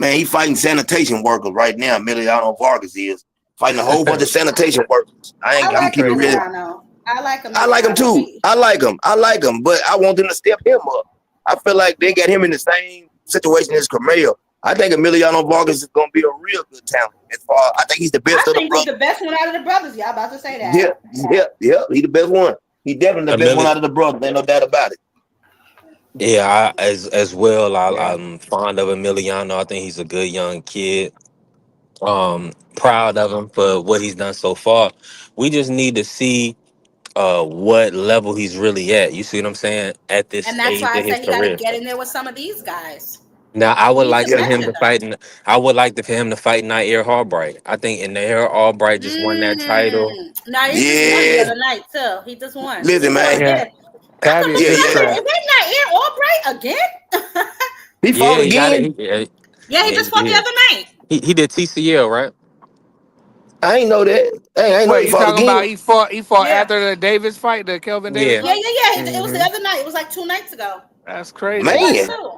Man, he fighting sanitation workers right now. Emiliano Vargas is fighting a whole bunch of sanitation workers. I I'm That's like keeping it crazy. real. Emiliano. I like I like him Emiliano. too. I like him. I like him, but I want them to step him up. I feel like they got him in the same situation as Camille. I think Emiliano Vargas is going to be a real good talent. As far, I think he's the I best of the think he's brothers. the best one out of the brothers. Y'all about to say Yeah, that? yeah. He's the best one. He definitely the best one Emily, out of the brothers. Ain't no doubt about it. yeah, as well. Yeah. I'm fond of Emiliano. I think he's a good young kid. Proud of him for what he's done so far. We just need to see what level he's really at. You see what I'm saying? At this And that's stage why I in his say he got to career. get in there with some of these guys. Now, I He would needs to like Yeah, for him measure to them. fight. I would like for him to fight Nair Albright. I think in Nair Albright just won that title. Now he just won the yeah. other night too. He just won. He Listen, fought man. Yeah. again. I That'd thought be a for a Yeah, good second, yeah. scrap. is that not Air Albright again? He fought Yeah, he got it. again. Yeah, he Yeah, he just fought the did. other night. He did TCL, right? I ain't know that. Hey, I ain't know Wait, he you fought talking again. about he fought Yeah. after the Davis fight, the Kelvin Davis Yeah. Yeah, fight? yeah, yeah. It was the Hmm. other night. It was like 2 nights ago. That's He crazy. won Man, too.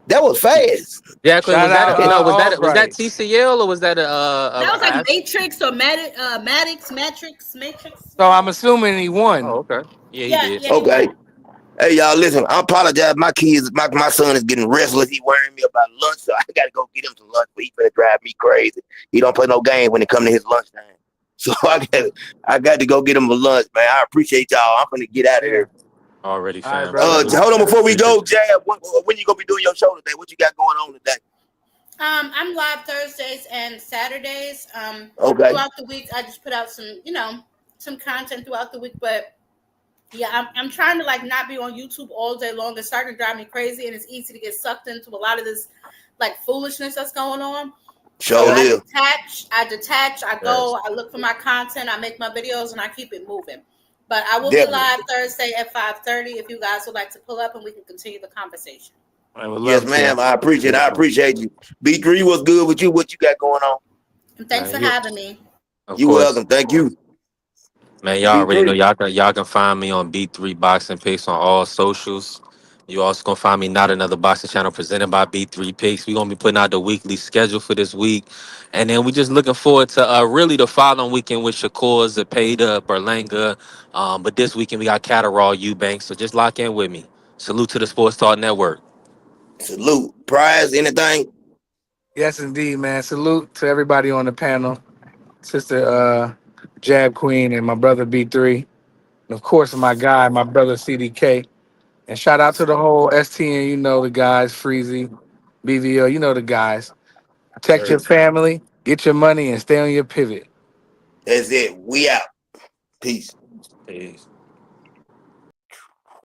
that was fast. Yeah, because Shout was that out a, no? Was that Albright. TCL or was that That was like a Matrix or Matrix, So one of I'm them. assuming he won. Oh, okay. Yeah, he Yeah, did. yeah, he Okay. won. Hey, y'all, listen. I apologize. My son is getting restless. He worrying me about lunch, so I gotta go get him some lunch. But he finna drive me crazy. He don't play no game when it come to his lunchtime. So I got to go get him a lunch, man. I appreciate y'all. I'm finna get out of Yeah. here. Already, All right, fam. brother. Salute, Hold on man. before we Appreciate go, you. Jab. When you gonna be doing your show today? What you got going on today? I'm live Thursdays and Saturdays. Okay. Throughout the week, I just put out some content throughout the week. But yeah, I'm trying to like not be on YouTube all day long. It's starting to drive me crazy, and it's easy to get sucked into a lot of this like foolishness that's going on. So Show live. I Yes. go, I look for my content, I make my videos, and I keep it moving. But I will be live Definitely. Thursday at 5:30 if you guys would like to pull up and we can continue the conversation. I would Yes, love to. ma'am. I appreciate it. I Definitely. appreciate you. B3 was good with you. What you got going on? And thanks Man, for you, having me. of You course. welcome. Thank you. Man, y'all already know B3. y'all can find me on B3 Boxing Picks on all socials. You also gonna find me not another boxing channel presented by B3 Picks. We're gonna be putting out the weekly schedule for this week. And then we just looking forward to really the following weekend with Shakur, Zepeda, Berlanga. But this weekend we got Catterall, Eubanks. So just lock in with me. Salute to the Sports Talk Network. Salute. Prize, anything? Yes, indeed, man. Salute to everybody on the panel. Sister Jab Queen and my brother B3. And of course, my guy, my brother CDK. And shout out to the whole STN, you know the guys, Freezy, BVO, you know the guys. Protect your Sir. family, get your money, and stay on your pivot. That's it. We out. Peace. Peace.